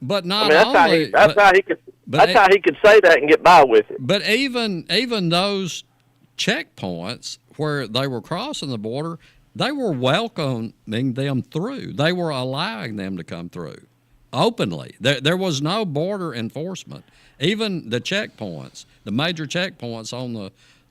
But not that's how he could say that and get by with it. But even those checkpoints where they were crossing the border, they were welcoming them through. They were allowing them to come through openly. There was no border enforcement. Even the checkpoints, the major checkpoints on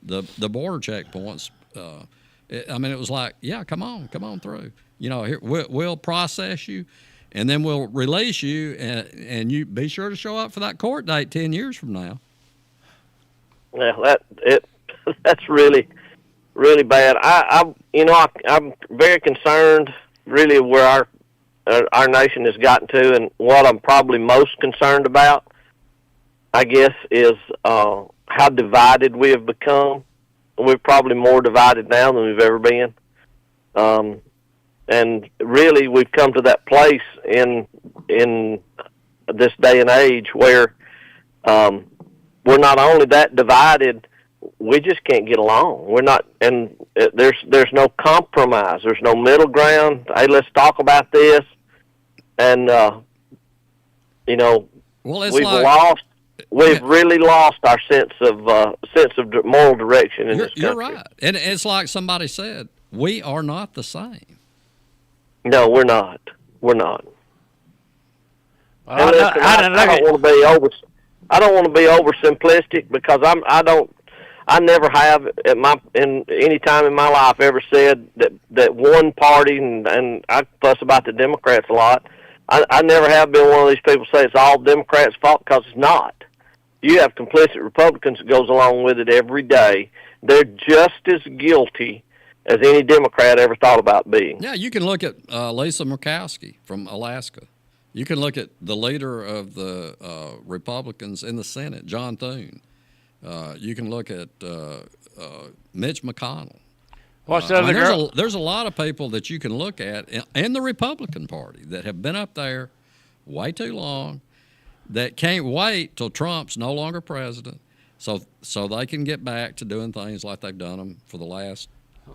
the border checkpoints, I mean, it was like, yeah, come on through. You know, here, we'll process you, and then we'll release you, and you be sure to show up for that court date 10 years from now. Yeah, that's really, really bad. I'm very concerned, really, where our nation has gotten to, and what I'm probably most concerned about, I guess, is how divided we have become. We're probably more divided now than we've ever been. And really, we've come to that place in this day and age where we're not only that divided, we just can't get along. We're not, and there's no compromise. There's no middle ground. Hey, let's talk about this. And you know, we've really lost our sense of moral direction in this country. You're right, and it's like somebody said, we are not the same. No, we're not. We're not. Well, and listen, I don't want to be oversimplistic because I never have in any time in my life ever said that one party, and I fuss about the Democrats a lot. I never have been one of these people say it's all Democrats' fault, because it's not. You have complicit Republicans that goes along with it every day. They're just as guilty as any Democrat ever thought about being. Yeah, you can look at Lisa Murkowski from Alaska. You can look at the leader of the Republicans in the Senate, John Thune. You can look at Mitch McConnell. What's the other girl? There's a lot of people that you can look at in the Republican Party that have been up there way too long, that can't wait till Trump's no longer president, so they can get back to doing things like they've done them for the last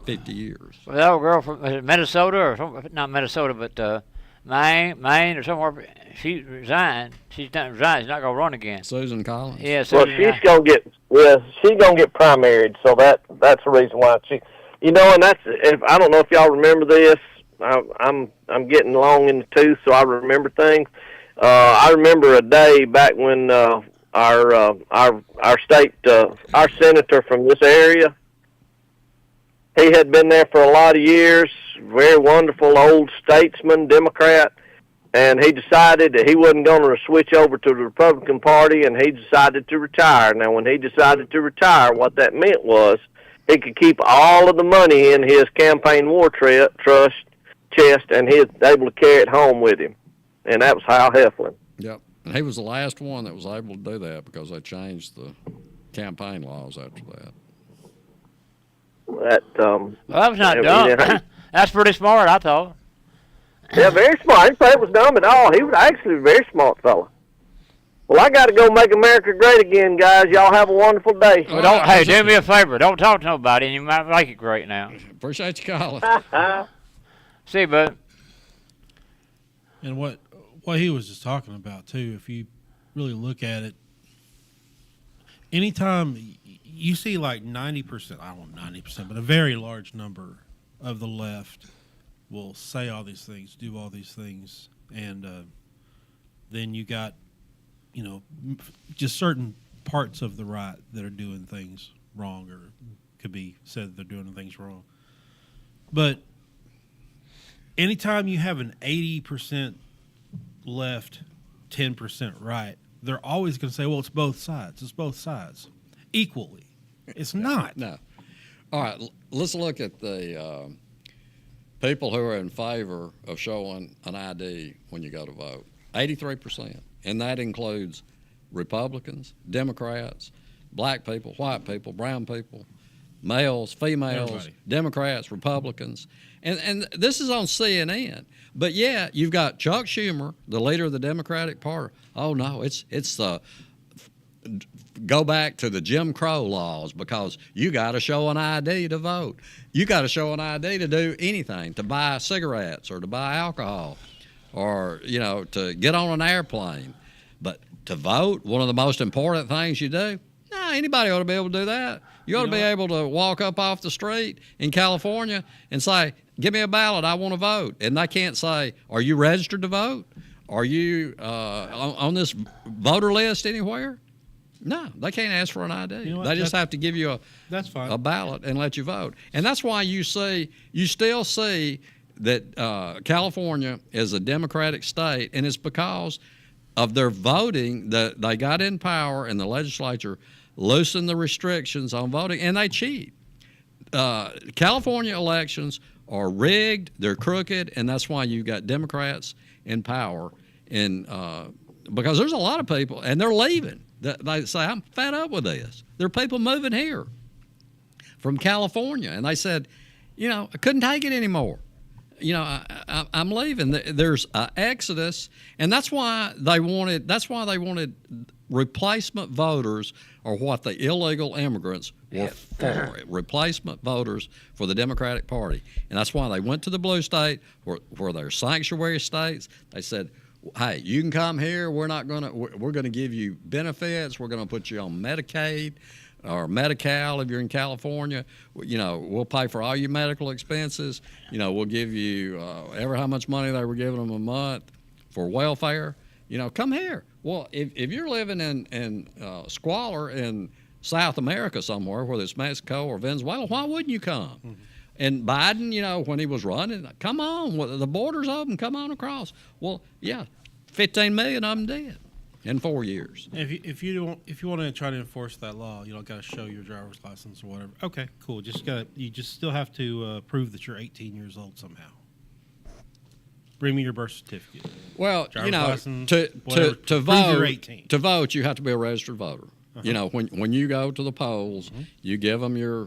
50 years. Well, that old girl from Minnesota or not Minnesota, but Maine or somewhere. She resigned. She's not resigned. She's not gonna run again. Susan Collins. Yeah. Well, she's gonna get primaried, so that's the reason why she. And that's I don't know if y'all remember this. I'm getting long in the tooth, so I remember things. I remember a day back when our state our senator from this area, he had been there for a lot of years. Very wonderful old statesman, Democrat, and he decided that he wasn't going to switch over to the Republican Party, and he decided to retire. Now, when he decided to retire, what that meant was he could keep all of the money in his campaign war trust chest, and he was able to carry it home with him. And that was Hal Heflin. Yep. And he was the last one that was able to do that because they changed the campaign laws after that. Well, that was not dumb. That's pretty smart, I thought. Yeah, very smart. I didn't say it was dumb at all. He was actually a very smart fella. Well, I got to go make America great again, guys. Y'all have a wonderful day. Well, hey, do me a favor. Don't talk to nobody, and you might make it great now. Appreciate you calling. See you, bud. And what he was just talking about too, if you really look at it, anytime you see like 90%, I don't want 90%, but a very large number of the left will say all these things, do all these things, and then you got, just certain parts of the right that are doing things wrong, or could be said they're doing things wrong. But anytime you have an 80% left, 10% right, they're always going to say, well, it's both sides. It's both sides equally. It's not. No. All right, let's look at the people who are in favor of showing an ID when you go to vote. 83%. And that includes Republicans, Democrats, black people, white people, brown people, males, females, everybody. Democrats, Republicans. And this is on CNN. But, yeah, you've got Chuck Schumer, the leader of the Democratic Party. Oh, no, it's the go back to the Jim Crow laws because you got to show an ID to vote. You got to show an ID to do anything, to buy cigarettes or to buy alcohol or, to get on an airplane. But to vote, one of the most important things you do, anybody ought to be able to do that. You ought to be able to walk up off the street in California and say, give me a ballot, I want to vote. And they can't say, are you registered to vote? Are you on this voter list anywhere? No, they can't ask for an ID. They just have to give you That's fine. a ballot and let you vote. And that's why you still see that California is a Democratic state, and it's because of their voting that they got in power and the legislature loosened the restrictions on voting, and they cheat. California elections are rigged, they're crooked, and that's why you've got Democrats in power. Because there's a lot of people, and they're leaving. They say, I'm fed up with this. There are people moving here from California, and they said, I couldn't take it anymore. I'm leaving. There's an exodus, and that's why they wanted replacement voters, or what the illegal immigrants were for, replacement voters for the Democratic Party. And that's why they went to the blue state, where they're sanctuary states. They said, hey, you can come here. We're going to give you benefits. We're going to put you on Medicaid or Medi-Cal if you're in California. We'll pay for all your medical expenses. We'll give you ever how much money they were giving them a month for welfare. Come here. Well, if you're living in squalor in South America somewhere, whether it's Mexico or Venezuela, why wouldn't you come? Mm-hmm. And Biden, when he was running, come on, the border's open, come on across. Well, yeah, 15 million of them did in 4 years. If you want to try to enforce that law, you don't got to show your driver's license or whatever. Okay, cool. You just still have to prove that you're 18 years old somehow. Bring me your birth certificate. Well, license, to vote, you have to be a registered voter. Uh-huh. When you go to the polls, mm-hmm. you give them your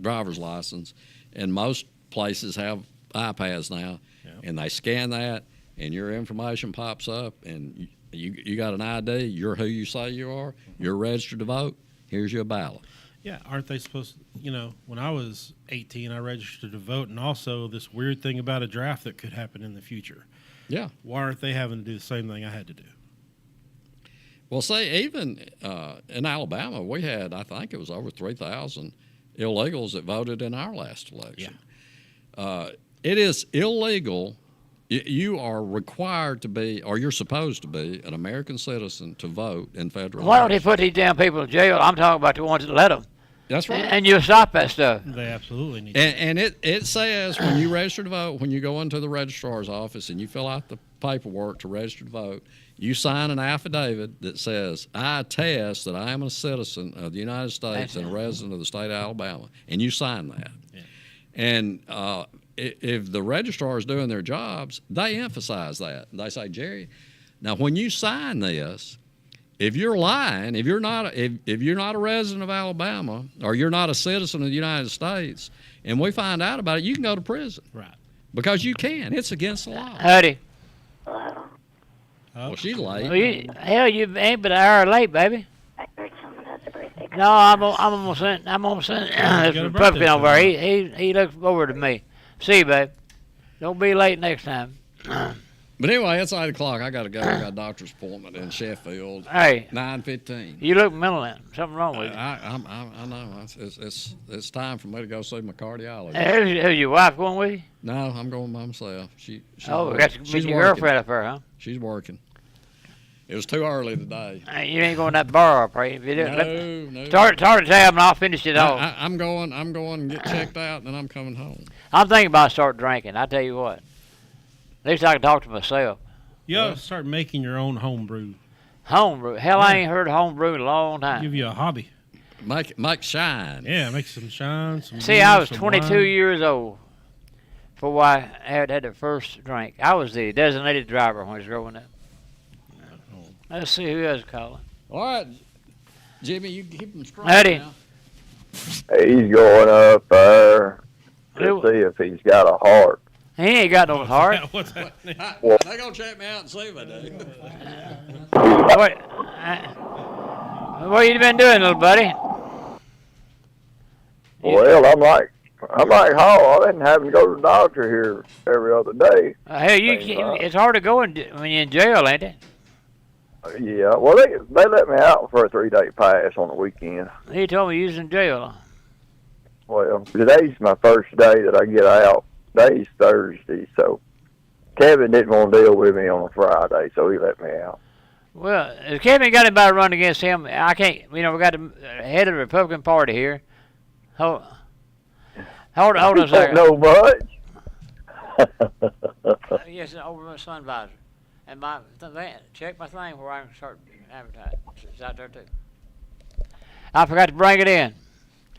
driver's license, and most places have iPads now, and they scan that, and your information pops up, and you got an ID, you're who you say you are, you're registered to vote, here's your ballot. Yeah, aren't they supposed to, when I was 18, I registered to vote, and also this weird thing about a draft that could happen in the future. Yeah. Why aren't they having to do the same thing I had to do? Well, say, even in Alabama, we had, I think it was over 3,000 illegals that voted in our last election. Yeah. It is illegal. You are required to be, or you're supposed to be, an American citizen to vote in federal Why don't they elections. put these damn people in jail? I'm talking about the ones that let them. That's right. And you stop that stuff. They absolutely need to. And it says when you register to vote, when you go into the registrar's office and you fill out the paperwork to register to vote, you sign an affidavit that says, I attest that I am a citizen of the United States and a resident of the state of Alabama. And you sign that. Yeah. And if the registrar is doing their jobs, they emphasize that. They say, Jerry, now when you sign this, if you're lying, if you're not a resident of Alabama or you're not a citizen of the United States, and we find out about it, you can go to prison. Right. Because you can. It's against the law. Huddy. Well, she's late. Hell, you ain't but an hour late, baby. No, I'm almost send this Republican over there. He looks over to me. See, babe. Don't be late next time. But anyway, it's 8 o'clock. I got to go. I got a doctor's appointment in Sheffield. Hey. 9:15. You look mental then. Something wrong with you. I know. It's time for me to go see my cardiologist. Hey, who's your wife going with you? No, I'm going by myself. She's Oh, working. got to meet your girlfriend up there, huh? She's working. It was too early today. You ain't going to that bar up, right? If you do, No. Start a tab and I'll finish it off. I'm going and get checked out, and then I'm coming home. I'm thinking about starting drinking. I tell you what. At least I can talk to myself. You ought to start making your own home brew. Homebrew. Hell, I ain't heard homebrew in a long time. Give you a hobby. Make shine. Yeah, make some shine. Some See, beer, I was some 22 wine. years old before I had the first drink. I was the designated driver when I was growing up. Let's see who else calling. All right, Jimmy, you keep them straight Howdy. now. He's going up there to Who- see if he's got a heart. He ain't got no heart. What's happening? They gonna check me out and see if I do. What you been doing, little buddy? Well, I'm like Hall. I've been having to go to the doctor here every other day. Hell, it's hard to go when you're in jail, ain't it? Yeah, well, they let me out for a 3-day pass on the weekend. He told me you was in jail. Well, today's my first day that I get out. Today's Thursday, so Kevin didn't want to deal with me on a Friday, so he let me out. Well, if Kevin got anybody to run against him, I can't. We got the head of the Republican Party here. Hold on a Don't second. know much. Yes, over my sun visor. And check my thing where I can start advertising. It's out there too. I forgot to bring it in.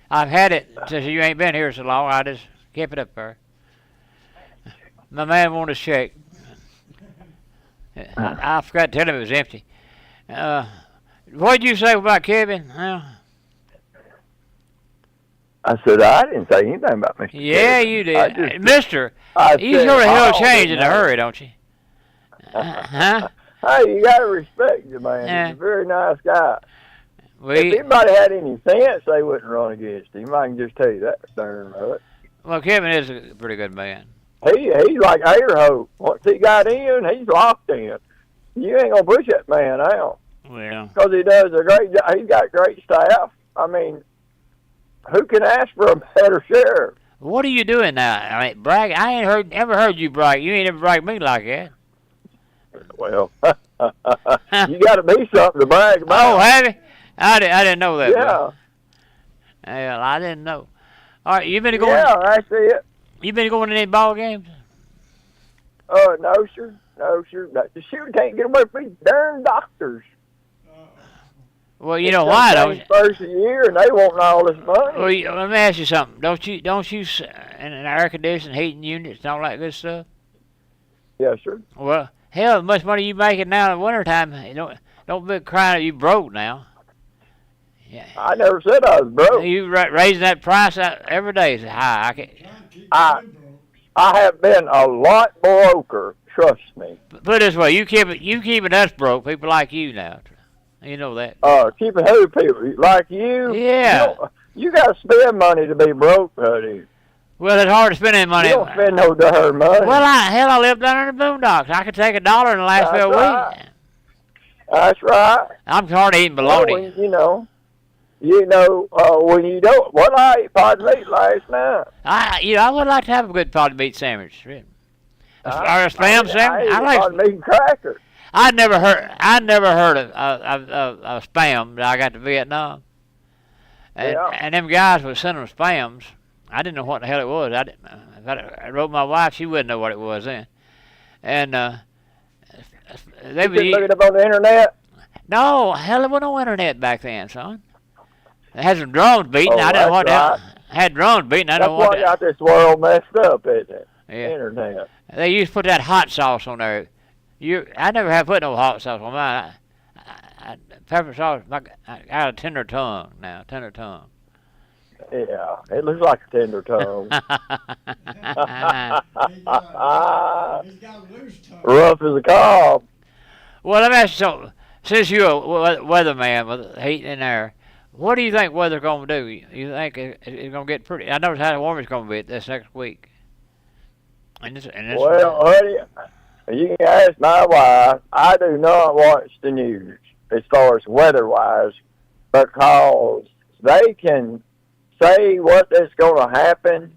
I've had it since you ain't been here so long. I just kept it up there. My man wanted to check. I forgot to tell him it was empty. What did you say about Kevin? I said, I didn't say anything about Mr. Yeah, Kevin. you did. I Mister, you said, sort of hell "Oh, change in a didn't I?" hurry, don't you? Huh? Hey, you got to respect the man. Yeah. He's a very nice guy. If We, anybody had any sense, they wouldn't run against him. I can just tell you that, darn right. well, Kevin is a pretty good man. He's like air hope. Once he got in, he's locked in. You ain't gonna push that man out Well, because he does a great job. He's got great staff. I mean, who can ask for a better sheriff? what are you doing now? I mean, brag. I ain't ever heard you brag. You ain't ever bragged me like that. Well, you got to be something to brag Oh, about. have you? I didn't know that. Yeah, Bro. Hell, I didn't know. All right, you been going? yeah, that's it. You been going to any ball games? No, sir. No, sir. The shooter can't get away from these darn doctors. Well, you know why, don't you? First of the year, and they want all this money. Well, let me ask you something. Don't you in an air conditioning heating units and all that good stuff? Yes, sir. Well, hell, as much money you making now in the wintertime, don't be crying that you broke now. Yeah. I never said I was broke. You raising that price out every day is high. I have been a lot broker Trust me. Put it this way, you keeping us broke, people like you now. You know that. Keeping who people like you? Yeah. You got to spend money to be broke, Hutty. Well, it's hard to spend any money. You don't spend no darn money. Well, I live down in the boondocks. I could take $1 in the last That's few right. weeks. That's right. I'm hard eating bologna. Well, when you don't, what I ate pot meat last night. I would like to have a good potted meat sandwich. Really. Or a spam sandwich. I like pot meat and crackers. I'd never heard of spam till I got to Vietnam. And them guys was sending them spams. I didn't know what the hell it was. I wrote my wife, she wouldn't know what it was then. And they You would couldn't look it up on the internet? No, hell, there was no internet back then, son. They had some drums beating. I didn't know what right. had drums beating. I That's don't know why got this world messed up, isn't it? Yeah. Internet. They used to put that hot sauce on there. I never have put no hot sauce on mine. Pepper sauce. I got a tender tongue now. Tender tongue. Yeah, it looks like a tender tongue. Rough as a cob. Well, let me ask you something. Since you're a weatherman with heat in there, what do you think weather's going to do? You think it's going to get pretty? I noticed how warm it's going to be this next week. Well, honey, you can ask my wife. I do not watch the news as far as weather-wise because they can say what is going to happen,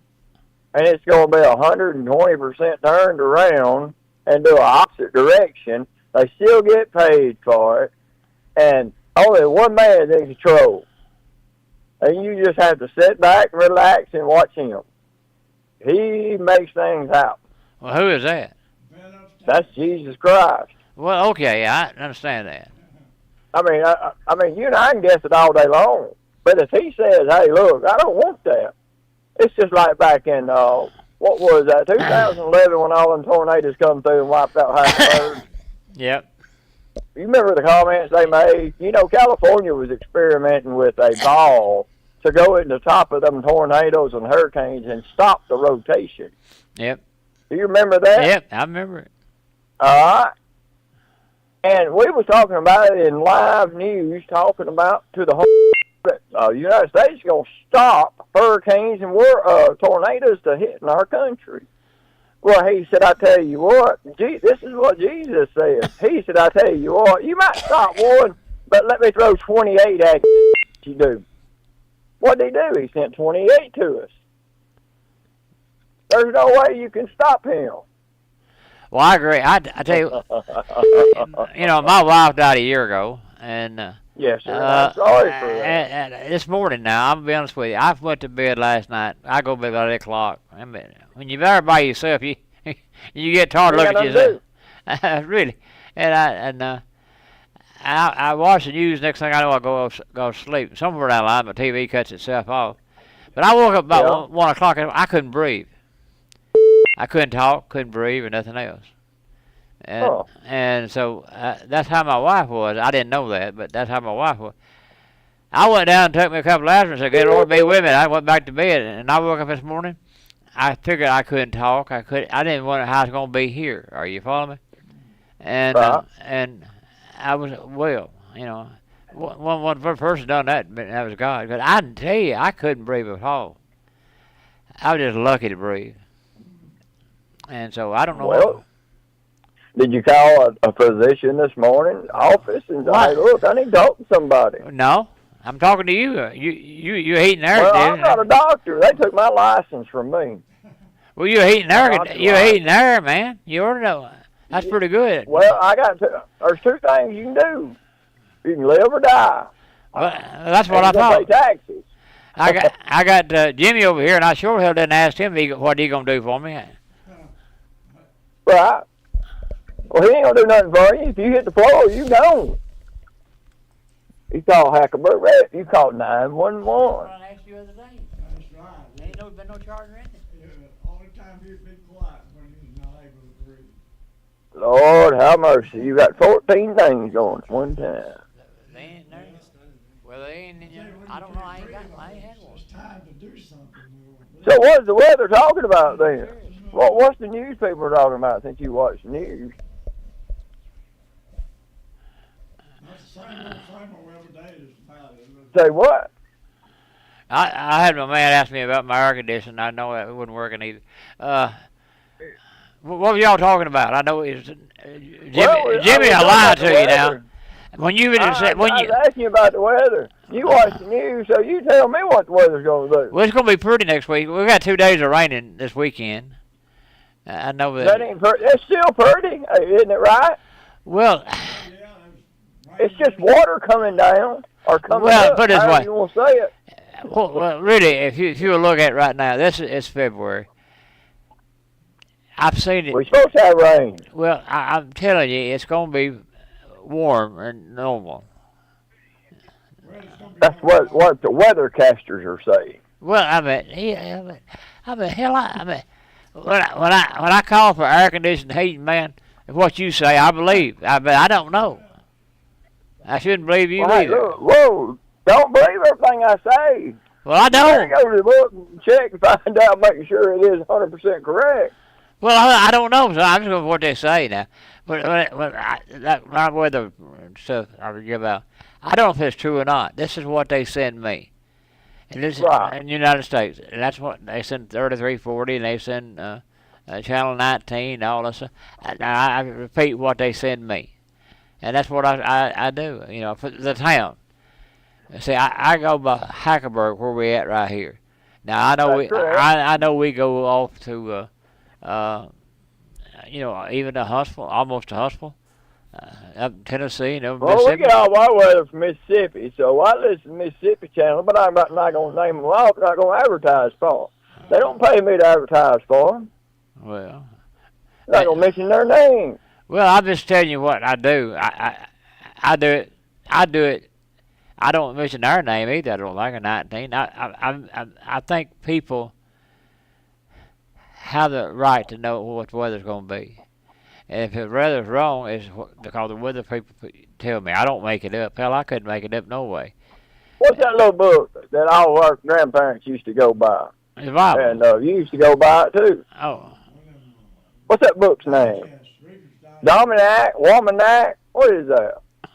and it's going to be 120% turned around and do an opposite direction. They still get paid for it, and only one man is in control. And you just have to sit back, relax, and watch him. He makes things happen. Well, who is that? That's Jesus Christ. Well, okay, I understand that. I mean, you and I can guess it all day long. But if he says, "Hey, look, I don't want that," it's just like back in what was that, 2011, when all them tornadoes come through and wiped out half the earth. Yep. You remember the comments they made? You know, California was experimenting with a ball to go in the top of them tornadoes and hurricanes and stop the rotation. Yep. Do you remember that? Yep, I remember it. All right. And we was talking about it in live news, talking about to the whole that United States is going to stop hurricanes and tornadoes to hitting our country. Well, he said, I tell you what, this is what Jesus said. He said, I tell you what, you might stop one, but let me throw 28 at you do. What did he do? He sent 28 to us. There's no way you can stop him. Well, I agree. I tell you, my wife died a year ago, and yes, sir. I'm sorry for that. And this morning now, I'm gonna be honest with you. I went to bed last night. I go to bed about 8 o'clock. I mean, when you're there by yourself, you get tired of looking at yourself. Really, and I watch the news. Next thing I know, I go to sleep. Somewhere down the line, my TV cuts itself off. But I woke up about 1 o'clock. And I couldn't breathe. I couldn't talk, couldn't breathe, or nothing else. And so that's how my wife was. I didn't know that, but that's how my wife was. I went down and took me a couple of hours and said, "Get Lord, be with me." I went back to bed, and I woke up this morning. I figured I couldn't talk. I didn't wonder how I was going to be here. Are you following me? And and I was one person done that, but that was God. Because I can tell you, I couldn't breathe at all. I was just lucky to breathe. And so I don't know. Well, did you call a physician this morning, office, and say, "Hey, look, I need to talk to somebody"? No, I'm talking to you. You heating air. Well, I'm not a doctor. They took my license from me. Well, you're heating air. You're heating air, man. You ought to know. That's pretty good. Well, there's two things you can do. You can live or die. Well, that's what I thought. Pay taxes. I got Jimmy over here, and I sure hell didn't ask him what he gonna do for me. Right. Well, he ain't gonna do nothing for you. If you hit the floor, you gone. You call Hackleburg Rep. You call 911. I asked you the other day. That's right. Ain't been no charge or anything. Yeah, only time you've been quiet when you're not able to breathe. Lord have mercy. You got 14 things going at one time. They ain't there. Well, they ain't. I don't know. I ain't had one. It's time to do something. So what's the weather talking about then? What's the newspaper talking about since you watch the news? That's the same old every day is about it. Say what? I had my man ask me about my air conditioning. I know it wasn't working either. What were y'all talking about? I know it was Jimmy. I lied to you now. When you I was asking you about the weather. You watch the news, so you tell me what the weather's going to do. Well, it's going to be pretty next week. We got 2 days of raining this weekend. I know that. That ain't pretty. It's still pretty, isn't it right? Well, it's just water coming down or coming up. Put it this way. You want to say it? Well, really, if you look at it right now, it's February. I've seen it. We're supposed to have rain. Well, I'm telling you, it's going to be warm and normal. That's what the weathercasters are saying. Well, when I call for air conditioned heating, man, what you say, I believe. But I don't know. I shouldn't believe you either. Whoa! Don't believe everything I say. Well, I don't. You go to the book and check and find out, making sure it is 100% correct. Well, I don't know, so I'm just going for what they say now. But my weather stuff I would give out, I don't know if it's true or not. This is what they send me. And this right. In the United States. And that's what they send 3340, and they send Channel 19 and all this stuff. I repeat what they send me. And that's what I do, for the town. See, I go by Hackerberg, where we at right here. Now, I know we go off to... even to Huntsville, almost to Huntsville, up in Tennessee, Well, we get all our weather from Mississippi, so I listen to Mississippi channel, but I'm not going to name them off. I'm not going to advertise for them. They don't pay me to advertise for them. Well, I'm not going to mention their name. Well, I'm just telling you what I do. I do it. I don't mention their name either. I don't like a 19. I think people have the right to know what the weather's going to be. And if the weather's wrong, it's because the weather people tell me. I don't make it up. Hell, I couldn't make it up no way. What's that little book that all of our grandparents used to go by? The Bible. And you used to go by it, too. Oh. What's that book's name? Dominic? Womanac? What is that? Oh,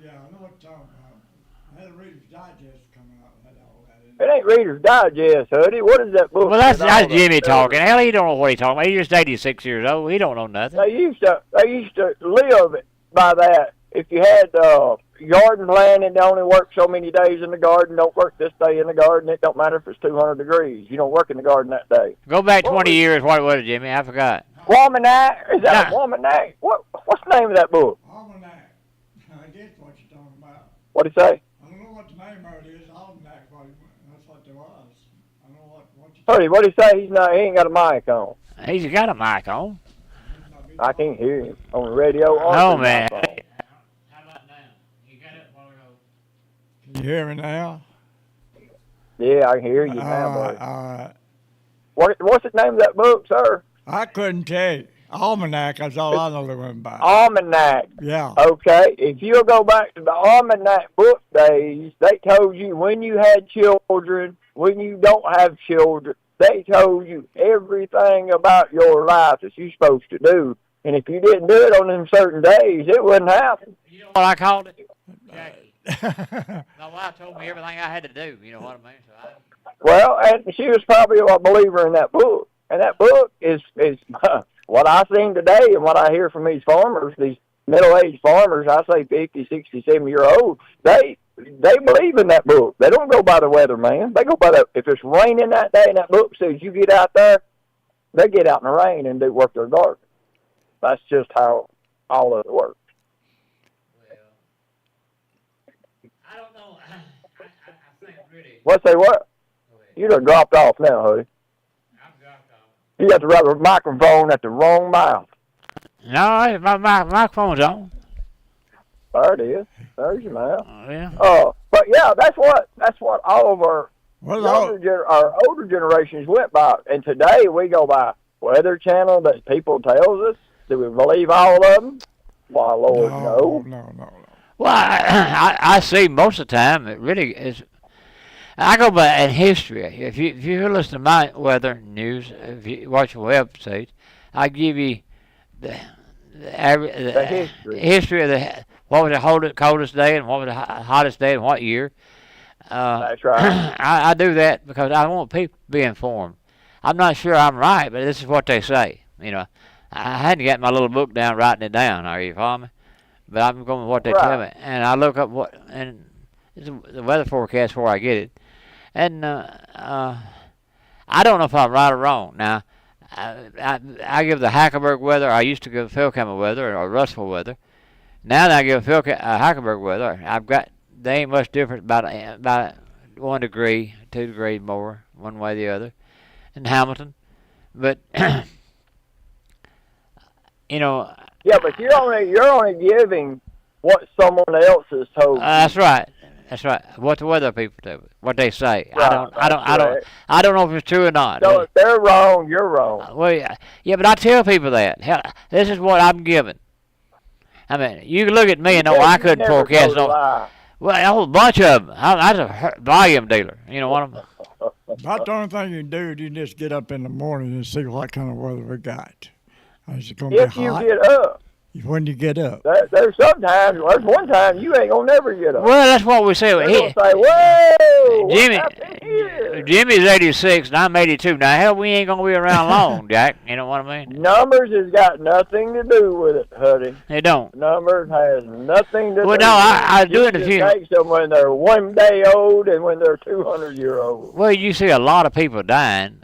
yeah, I know what you're talking about. I had a Reader's Digest coming out and had all that in It it. ain't Reader's Digest, Hutty. What is that book? Well, that's Jimmy talking. Hell, he don't know what he's talking about. He's just 86 years old. He don't know nothing. They used to live by that. If you had garden planting, they only work so many days in the garden. Don't work this day in the garden. It don't matter if it's 200 degrees. You don't work in the garden that day. Go back 20 years. What was it, Jimmy? I forgot. Womanac? Is that a Womanac? What's the name of that book? Almanac. I get what you're talking about. What'd he say? I don't know what the name of it is. Almanac, that's what there was. I don't know what you Hutty, what'd he say? He ain't got a mic on. He's got a mic on. I can't hear him on the radio. Oh, man. How about now? You got it while ago. Can you hear me now? Yeah, I can hear you now, All right. What's the name of that book, sir? I couldn't tell you. Almanac, that's all I know they went by. Almanac. Yeah. Okay, if you'll go back to the Almanac book days, they told you when you had children, when you don't have children. They told you everything about your life that you're supposed to do. And if you didn't do it on them certain days, it wouldn't happen. You know what I called it? Jackie. My wife told me everything I had to do. You know what I mean? Well, and she was probably a believer in that book. And that book is what I seen today and what I hear from these farmers, these middle-aged farmers, I say 50, 60, 70-year-old, they believe in that book. They don't go by the weather, man. They go by if it's raining that day and that book says you get out there, they get out in the rain and do work their garden. That's just how all of it works. Well, I don't know. I think really. What say what? You done dropped off now, Hutty. I've dropped off. You got the microphone at the wrong mouth. No, my microphone's on. There it is. There's your mouth. Yeah. But yeah, that's what all of our our older generations went by. And today we go by Weather Channel that people tells us. Do we believe all of them? Why, Lord, no. No. Well, I see most of the time it really is. I go by in history. If you listen to my weather news, if you watch the website, I give you the history of what was the coldest day and what was the hottest day and what year. That's right. I do that because I want people to be informed. I'm not sure I'm right, but this is what they say. You know, I hadn't got my little book down, writing it down. Are you following me? But I'm going with what they tell me, and I look up and it's the weather forecast before I get it. And I don't know if I'm right or wrong. Now, I give the Hackenberg weather. I used to give Philcamel weather or Russell weather. Now that I give Hackenberg weather, they ain't much different about 1 degree, 2 degrees more, one way or the other, in Hamilton. But you know. Yeah, but you're only giving what someone else has told you. That's right. That's right. What the weather people do, what they say. Right, I don't know if it's true or not. So if they're wrong, you're wrong. Well, yeah, but I tell people that. Hell, this is what I'm given. I mean, you can look at me and know I couldn't forecast. Well, a whole bunch of them. I was a volume dealer. You know what I'm. About the only thing you can do is you just get up in the morning and see what kind of weather we got. Is it going to be hot? If you get up. When you get up. There's one time you ain't going to never get up. Well, that's what we say. They're going to say, whoa! Jimmy's 86 and I'm 82. Now, hell, we ain't going to be around long, Jack. You know what I mean? Numbers has got nothing to do with it, Hutty. They don't. Numbers has nothing to do with it. Well, no, I do it if you... takes them when they're 1 day old and when they're 200-year-old. Well, you see a lot of people dying,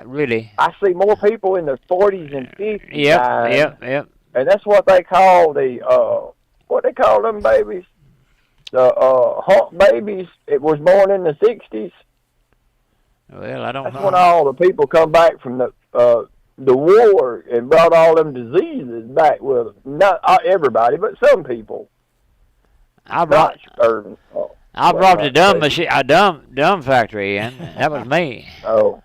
really. I see more people in their 40s and 50s dying. Yep. And that's what they call what they call them babies? The hump babies. It was born in the 60s. Well, I don't know. That's when all the people come back from the war and brought all them diseases back with them. Not everybody, but some people. I brought the dumb factory in. That was me. Oh.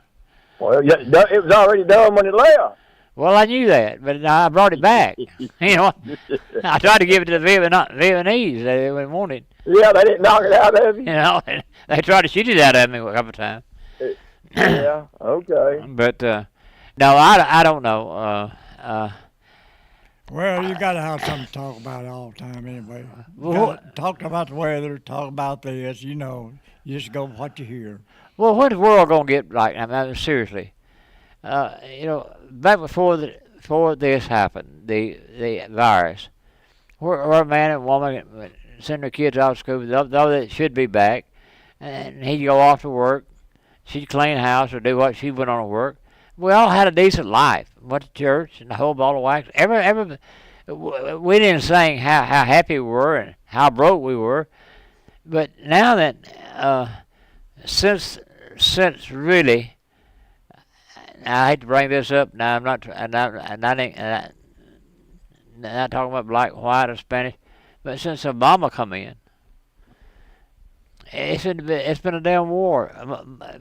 Well, yeah, it was already done when it left. Well, I knew that, but I brought it back. You know, I tried to give it to the Vietnamese. They didn't want it. Yeah, they didn't knock it out of you. You know, they tried to shoot it out of me a couple of times. Yeah, okay. But no, I don't know. Well, you got to have something to talk about all the time anyway. Talk about the weather, talk about this, you know. You just go with what you hear. Well, when's the world going to get like, I mean, seriously? You know, back before this happened, the virus, where a man and woman send their kids out of school, though they should be back, and he'd go off to work, she'd clean house or do what she went on to work. We all had a decent life. Went to church and the whole ball of wax. We didn't sing how happy we were and how broke we were, but now that since really. I hate to bring this up. Now I'm not talking about black, white, or Spanish, but since Obama come in, it's been a damn war.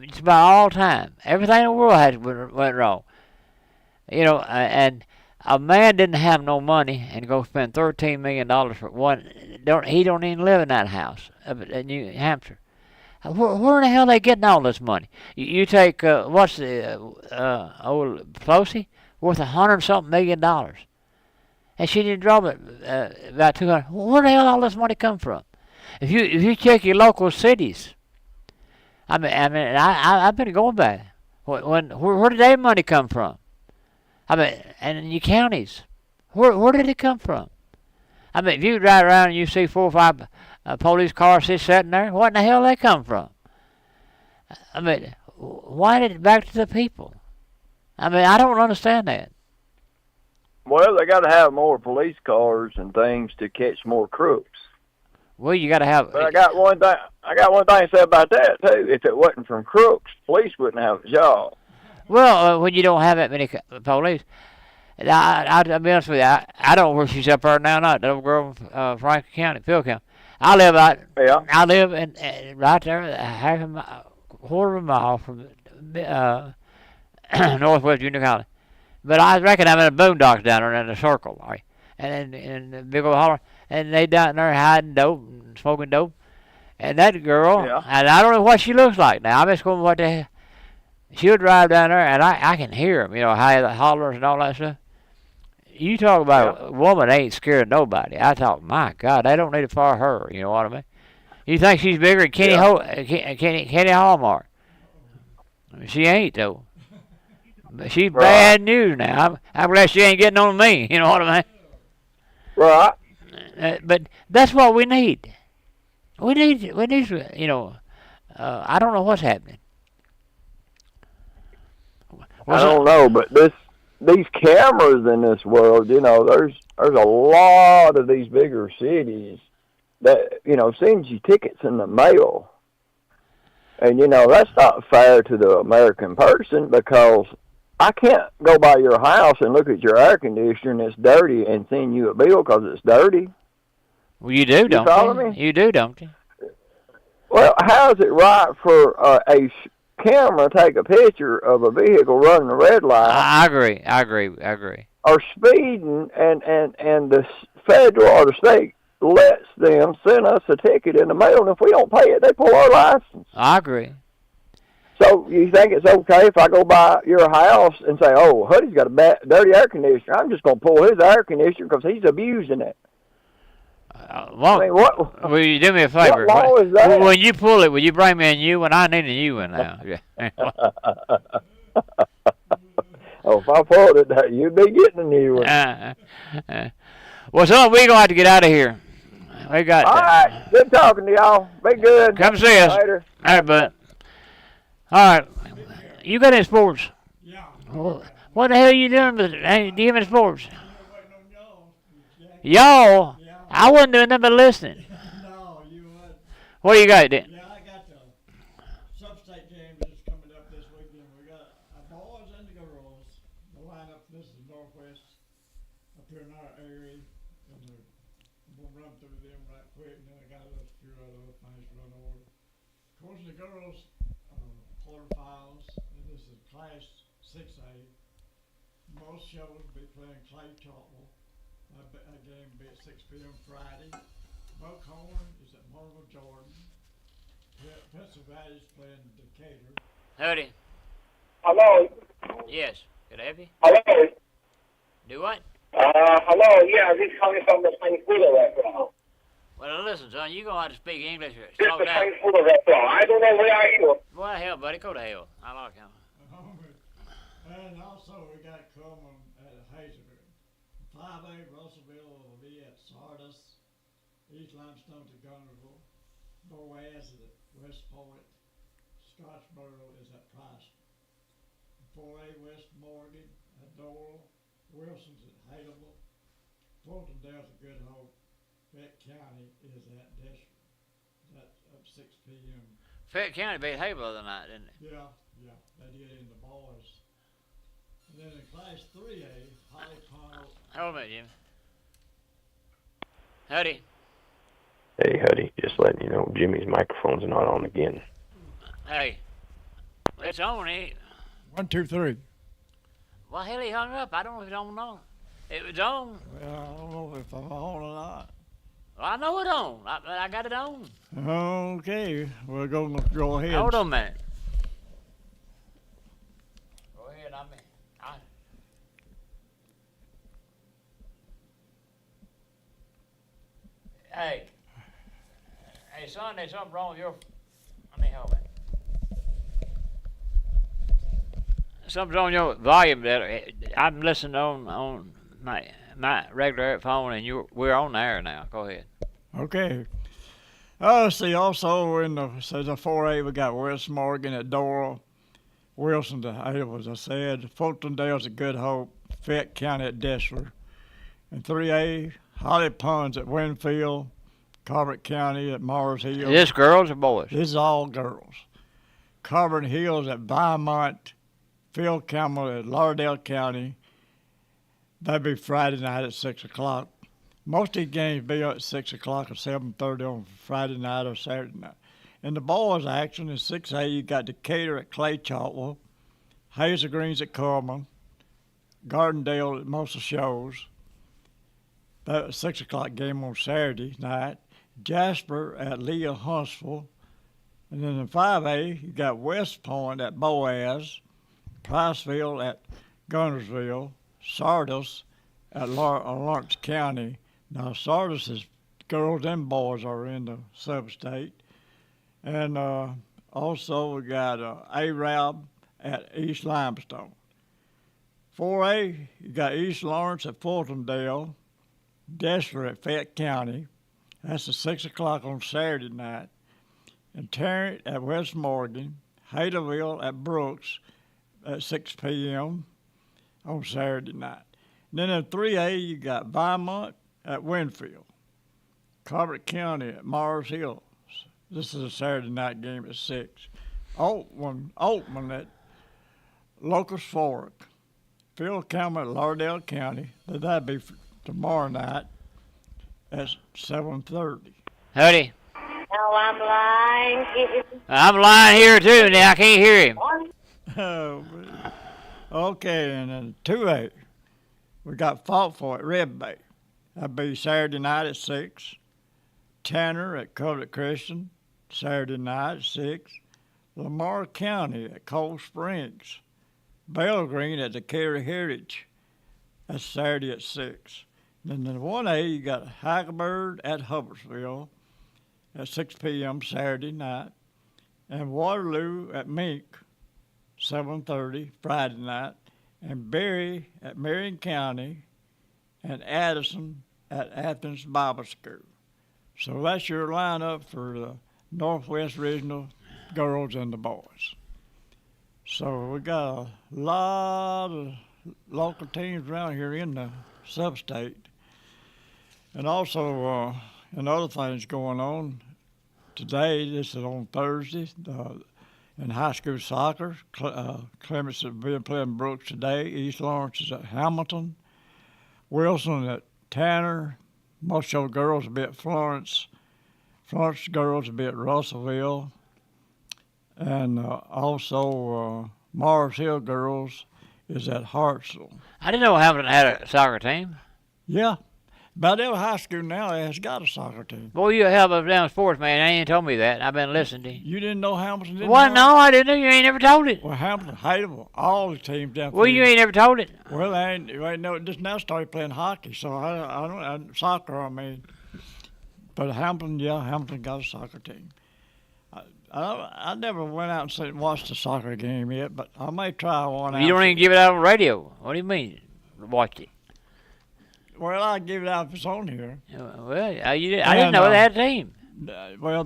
It's about all time. Everything in the world went wrong. You know, and a man didn't have no money and go spend $13 million for one. He don't even live in that house up in New Hampshire. Where in the hell are they getting all this money? You take, what's the old Pelosi? Worth $100-something million. And she didn't drop it about 200. Where the hell all this money come from? If you check your local cities, I've been going back. Where did their money come from? I mean, and in your counties, where did it come from? I mean, if you drive around and you see 4 or 5 police cars sitting there, what in the hell they come from? I mean, why did it back to the people? I mean, I don't understand that. Well, they got to have more police cars and things to catch more crooks. Well, you got to have. But I got one thing to say about that too. If it wasn't from crooks, police wouldn't have a job. Well, when you don't have that many police, I'll be honest with you. I don't know where she's up there now. Not that old girl from Franklin County, Phil County. I live in right there, quarter of a mile from northwest Junior College. But I reckon I'm in the boondocks down there in the circle, all right? And in the big old holler, and they down there hiding dope and smoking dope. And that girl, Yeah. and I don't know what she looks like now. I'm just going what the. She'll drive down there, and I can hear them. You know how the hollers and all that stuff. You talk about a woman ain't scared of nobody. I thought, my God, they don't need it for her. You know what I mean? You think she's bigger than Kenny Hallmark? She ain't though. But she's bad news now. I'm glad she ain't getting on me. You know what I mean? Right. But that's what we need. We need. You know. I don't know what's happening. I don't know, but these cameras in this world, you know, there's a lot of these bigger cities that, you know, sends you tickets in the mail. And, you know, that's not fair to the American person because I can't go by your house and look at your air conditioner and it's dirty and send you a bill because it's dirty. Well, you do, don't follow you? me? You do, don't you? Well, how is it right for a camera to take a picture of a vehicle running a red light? I agree. Or speeding, and the federal or the state lets them send us a ticket in the mail, and if we don't pay it, they pull our license. I agree. So you think it's okay if I go by your house and say, oh, Hutty's got a dirty air conditioner, I'm just going to pull his air conditioner because he's abusing it? Well, I mean, what? will you do me a favor? What law is that? When you pull it, will you bring me a new one? I need a new one now. Oh, if I pulled it, you'd be getting a new one. Well, son, we're going to have to get out of here. We got. All right. Good talking to y'all. Be good. Come see us. Later. All right, bud. All right. You got any sports? Yeah. What the hell are you doing? Do you have any sports? Y'all? I wasn't doing nothing but listening. No, you would. What do you got then? Yeah, I got the sub-state game that's coming up this weekend. We got our boys and the girls. The lineup, this is Northwest up here in our area. And we'll run through them right quick. And then I got a few other things to run over. Of course, the girls quarterfinals. And this is Class 6A. Most shows will be playing Clay Chartwell. A game will be at 6 p.m. Friday. Buckhorn is at Marvel Jordan. Pennsylvania's playing Decatur. Howdy. Hello. Yes. Could I help you? Hello. Do what? Hello. Yeah, this is coming from the St. Fuller restaurant. Well, listen, son, you gonna have to speak English or This slow is the down. St. Fuller restaurant. I don't know where are you. Well, hell, buddy, go to hell. I like him. And also we got coming at Hazelwood. 5A Russellville will be at Sardis. East Limestone to Gunnersville. Boaz is at West Point. Scottsboro is at Price. 4A West Morgan at Doral. Wilson's at Haleville. Fultondale's at Good Hope. Fayette County is at Deshler. That's up 6 p.m. Fayette County beat Hay the other night, didn't it? Yeah, they did in the boys. And then in Class 3A, Holly Pond. Hold a minute, Jimmy. Howdy. Hey, Hutty, just letting you know Jimmy's microphone's not on again. Hey. It's on, eh? 1, 2, 3. Well, hell, he hung up. I don't know if it's on or not. It was on. Well, I don't know if I'm on or not. Well, I know it's on. I got it on. Okay, we're going to go ahead. Hold on a minute. Go ahead, I mean. Hey, son, there's something wrong with your. Let me help it. Something's on your volume there. I'm listening on my regular phone, and we're on the air now. Go ahead. Okay. See, also in the 4A, we got West Morgan at Doral, Wilson to Hale, as I said, Fultondale's at Good Hope, Fayette County at Deshler. And 3A, Holly Ponds at Winfield, Carver County at Mars Hill. Is this girls or boys? This is all girls. Carver Hills at Beaumont, Phil Campbell at Lauderdale County. That'd be Friday night at 6 o'clock. Most of these games be at 6 o'clock or 7:30 on Friday night or Saturday night. In the boys' action in 6A, you got Decatur at Clay Chartwell, Hazel Greens at Carmel, Gardendale at most of the shows. That 6 o'clock game on Saturday night. Jasper at Leah Huntsville. And then in 5A, you got West Point at Boaz, Priceville at Gunnersville, Sardis at Lawrence County. Now, Sardis is girls and boys are in the sub-state. And also we got Arab at East Limestone. 4A, you got East Lawrence at Fultondale, Dessler at Fayette County. That's at 6 o'clock on Saturday night. And Tarrant at West Morgan, Haderville at Brooks at 6 p.m. on Saturday night. And then in 3A, you got Vinemont at Winfield, Colbert County at Mars Hills. This is a Saturday night game at 6. Altman at Locust Fork, Phil Campbell at Lauderdale County. That'd be tomorrow night at 7:30. Howdy. Oh, I'm lying. I'm lying here too. Now I can't hear him. Oh, okay, and then 2A, we got Fought For at Red Bay. That'd be Saturday night at 6. Tanner at Covenant Christian, Saturday night at 6. Lamar County at Cold Springs. Belgreen at Decatur Heritage. That's Saturday at 6. Then in 1A, you got Hackleburg at Hubbardsville at 6 p.m. Saturday night. And Waterloo at Mink, 7:30 Friday night. And Berry at Marion County. And Addison at Athens Bible School. So that's your lineup for the Northwest Regional girls and the boys. So we got a lot of local teams around here in the sub-state. And also, another thing's going on today. This is on Thursday. In high school soccer, Clements has been playing Brooks today. East Lawrence is at Hamilton. Wilson at Tanner. Most of the girls will be at Florence. Florence girls will be at Russellville. And also Mars Hill girls is at Hartsville. I didn't know Hamilton had a soccer team. Yeah. About every high school now has got a soccer team. Boy, you a hell of a damn sports man. You ain't told me that. I've been listening to you. You didn't know Hamilton didn't What? know? No, I didn't know. You ain't never told it. Well, Hamilton, Haterville, all the teams down Well, there. you ain't never told it. Well, I ain't know. Just now started playing hockey, so I don't soccer. I mean, but Hamilton got a soccer team. I never went out and watched a soccer game yet, but I may try one out. You don't even give it out on the radio. What do you mean? Watch it. Well, I give it out if it's on here. Well, I didn't know they had a team. Well,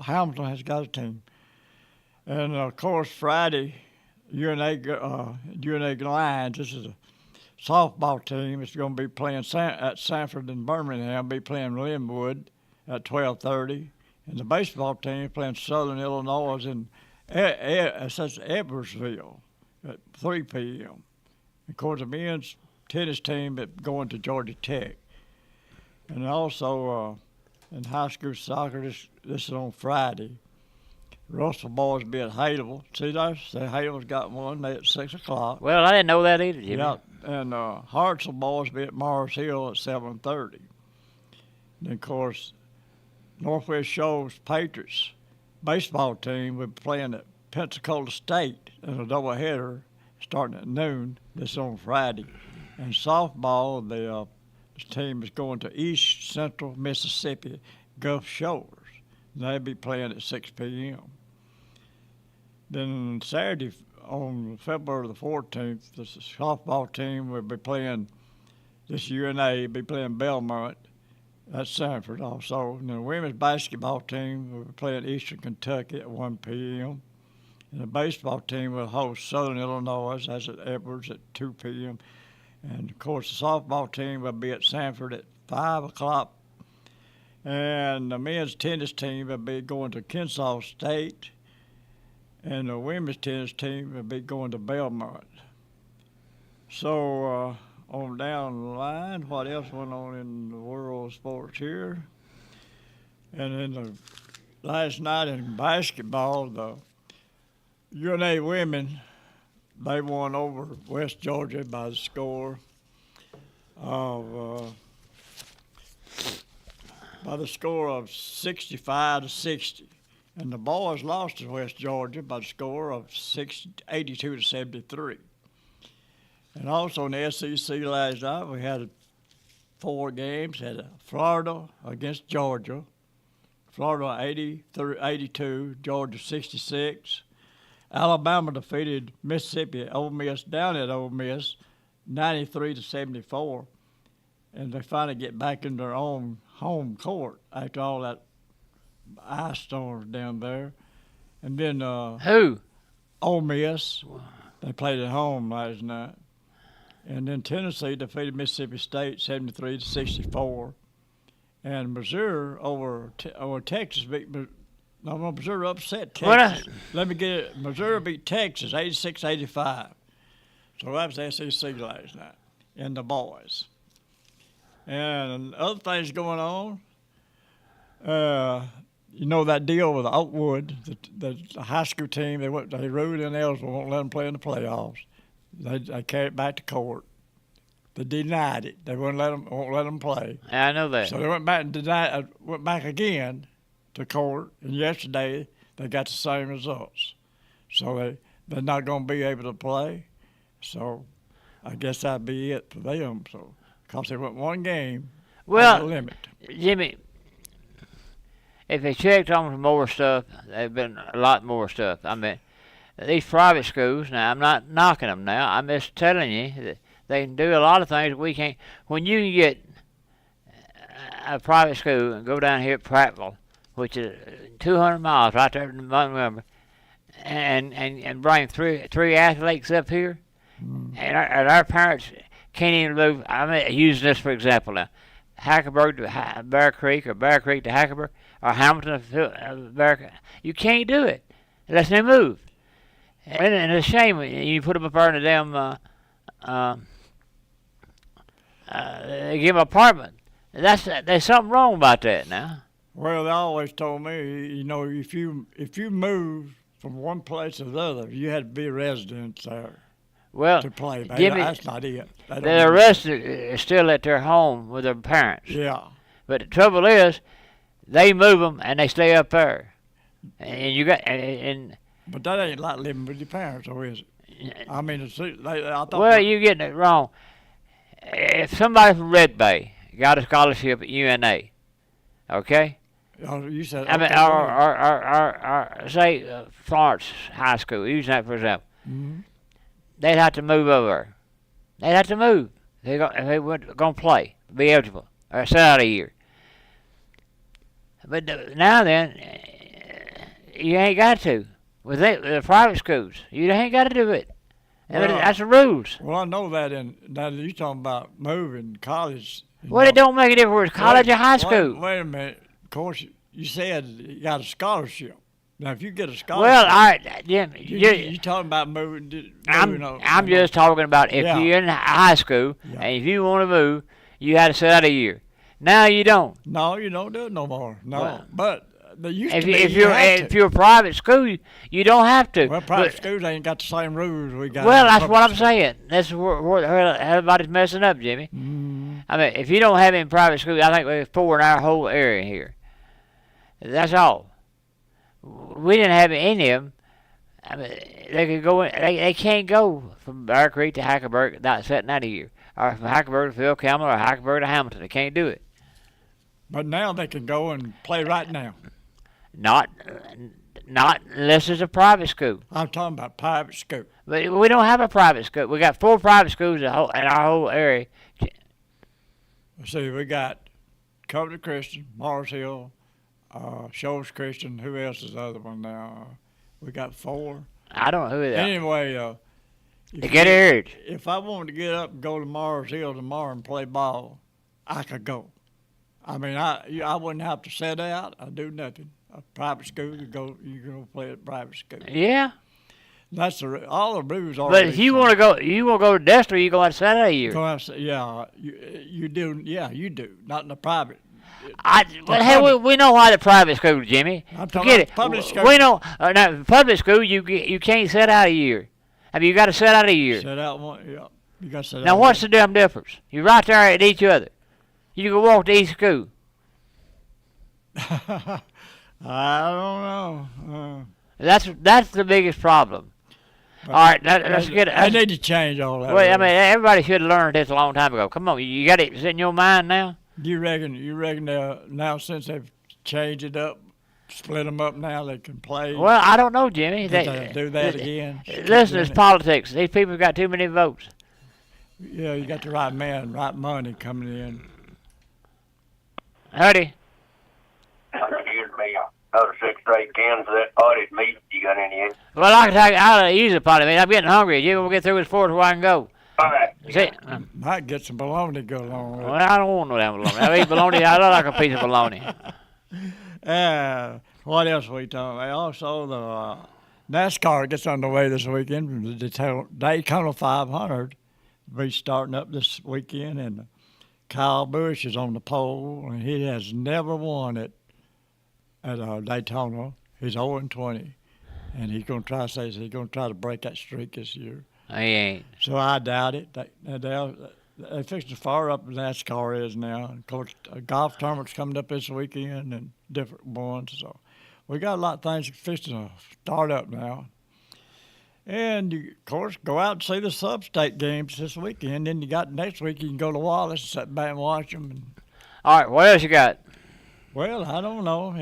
Hamilton has got a team, and of course Friday, UNA Lions. This is a softball team. It's going to be playing at Sanford and Birmingham. Be playing Linwood at 12:30, and the baseball team playing Southern Illinois in Edwardsville at 3 p.m. Of course, the men's tennis team going to Georgia Tech, and also in high school soccer. This is on Friday. Russell boys be at Hadelville. See, Hadelville's got one. They at 6 o'clock. Well, I didn't know that either, Jimmy. Yeah, and Hartsville boys be at Mars Hill at 7:30. And of course, Northwest Show's Patriots baseball team will be playing at Pensacola State in a doubleheader starting at noon. This on Friday. And softball, the team is going to East Central Mississippi Gulf Shores. They'll be playing at 6 p.m. Then Saturday, on February the 14th, the softball team will be playing, this UNA be playing Belmont. That's Sanford also. And the women's basketball team will be playing Eastern Kentucky at 1 p.m. And the baseball team will host Southern Illinois. That's at Edwards at 2 p.m. And, of course, the softball team will be at Sanford at 5 o'clock. And the men's tennis team will be going to Kennesaw State. And the women's tennis team will be going to Belmont. So, on down the line, what else went on in the world of sports here? And then last night in basketball, the UNA women, they won over West Georgia by the score of by the score of 65-60. And the boys lost to West Georgia by the score of 82-73. And also in the SEC last night, we had 4 games. Had Florida against Georgia. Florida 82, Georgia 66. Alabama defeated Mississippi Ole Miss down at Ole Miss 93-74. And they finally get back in their own home court after all that ice storms down there. And then Who? Ole Miss, they played at home last night. And then Tennessee defeated Mississippi State 73-64. And Missouri over Texas beat. No, Missouri upset Texas. Let me get it. Missouri beat Texas 86-85. So that was SEC last night. And the boys. And other things going on. You know that deal with Oakwood, the high school team. They ruled in Ellsworth, won't let them play in the playoffs. They carried it back to court. They denied it. They won't let them play. I know that. So they went back and went back again to court. And yesterday they got the same results. So they're not going to be able to play. So I guess that'd be it for them. So because they went one game. Well, limit. Jimmy, if they checked on some more stuff, there'd been a lot more stuff. I mean, these private schools, now I'm not knocking them now, I'm just telling you that they can do a lot of things we can't. When you can get a private school and go down here at Prattville, which is 200 miles right there in Montgomery, and bring three athletes up here, and our parents can't even move. I'm using this for example now. Hackleburg to Bear Creek, or Bear Creek to Hackleburg, or Hamilton to Bear Creek. You can't do it unless they move. And it's a shame when you put them up there in the damn, they give them an apartment. There's something wrong about that now. Well, they always told me, you know, if you move from one place to the other, you had to be a resident there. Well, to play, but Jimmy, that's not it. The rest is still at their home with their parents. Yeah. But the trouble is, they move them and they stay up there, and you got and. But that ain't like living with your parents, or is it? I mean, I thought. Well, you're getting it wrong. If somebody from Red Bay got a scholarship at UNA, okay? You said. I mean, or say Florence High School, using that for example. Mm-hmm. They'd have to move over there. They'd have to move. If they weren't going to play, be eligible, or sit out a year. But now then, you ain't got to. With the private schools, you ain't got to do it. Well, that's the rules. Well, I know that. Now you're talking about moving college. Well, it don't make a difference, college or high school. Wait a minute. Of course, you said you got a scholarship. Now, if you get a scholarship. Well, all right, Jim. You talking about moving? I'm just talking about if you're in high school and if you want to move, you had to sit out a year. Now you don't. No, you don't do it no more. No, well, but there used to be. If you're a private school, you don't have to. Well, private schools ain't got the same rules we got. Well, that's what I'm saying. That's where everybody's messing up, Jimmy. Mm-hmm. I mean, if you don't have any private schools, I think there's 4 in our whole area here. That's all. We didn't have any of them. I mean, they could go in. They can't go from Bear Creek to Hackleburg without sitting out a year, or from Hackleburg to Phil Campbell, or Hackleburg to Hamilton. They can't do it. But now they can go and play right now. Not unless it's a private school. I'm talking about private school. But we don't have a private school. We got 4 private schools in our whole area. See, we got Covenant Christian, Mars Hill, Shoals Christian. Who else is the other one now? We got 4. I don't know who they are. Anyway, if I wanted to get up and go to Mars Hill tomorrow and play ball, I could go. I mean, I wouldn't have to sit out or do nothing. A private school, you go play at private school. Yeah. That's all the rules are. But if you want to go to Dexter, you go out Saturday a year. Yeah, you do. Yeah, you do. Not in the private. We know why the private school, Jimmy. I'm talking about public school. We know. Now, public school, you can't sit out a year. I mean, you got to sit out a year. Sit out one. Yeah, you got to sit out. Now, what's the damn difference? You're right there at each other. You can walk to each school. I don't know. That's the biggest problem. All right, let's get it. I need to change all that. Well, I mean, everybody should have learned this a long time ago. Come on, you got it in your mind now? You reckon now since they've changed it up, split them up now, they can play? Well, I don't know, Jimmy. They do that again. Listen, it's politics. These people got too many votes. Yeah, you got the right man, right money coming in. Hutty. Excuse me, another 6 straight cans of that potted meat. You got any in? Well, I can take I'll use a pot of meat. I'm getting hungry. You gonna get through this force where I can go? All right. See, Might get some bologna to go along with well, I don't want no damn bologna. I eat bologna. I look like a piece of bologna. What else we talking about? Also, the NASCAR gets underway this weekend. The Daytona 500 will be starting up this weekend, and Kyle Busch is on the pole, and he has never won it at Daytona. He's 0-20, and he's going to try to break that streak this year. He ain't. So I doubt it. They fixed to fire up NASCAR is now. Of course, a golf tournament's coming up this weekend and different ones. So we got a lot of things fixing to start up now. And you, of course, go out and see the sub-state games this weekend. Then you got next week you can go to Wallace and sit back and watch them. And, All right, what else you got? well, I don't know.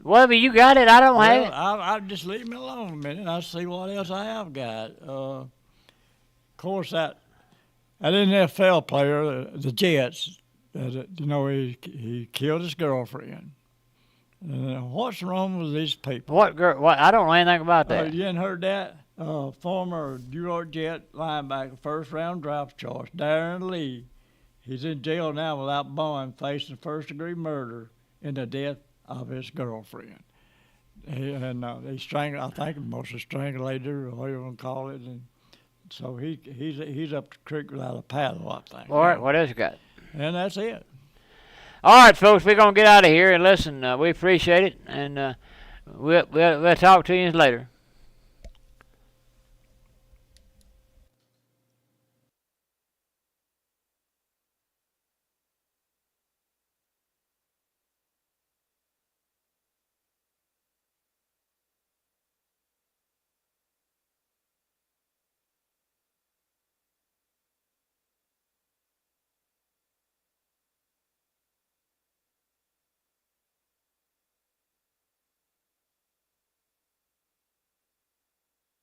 Well, but you got it. I don't have it. I'll just leave me alone a minute. I'll see what else I have got. Of course, that NFL player, the Jets, he killed his girlfriend. What's wrong with these people? What girl? What? I don't know anything about that. You hadn't heard that? Former New York Jet linebacker, first-round draft choice, Darren Lee. He's in jail now without bond, facing first-degree murder in the death of his girlfriend. He strangled, I think, mostly strangulated her, or whatever you want to call it. And so he's up the creek without a paddle, I think. All right, what else you got? And that's it. All right, folks, we're gonna get out of here and listen. We appreciate it, and we'll talk to you later.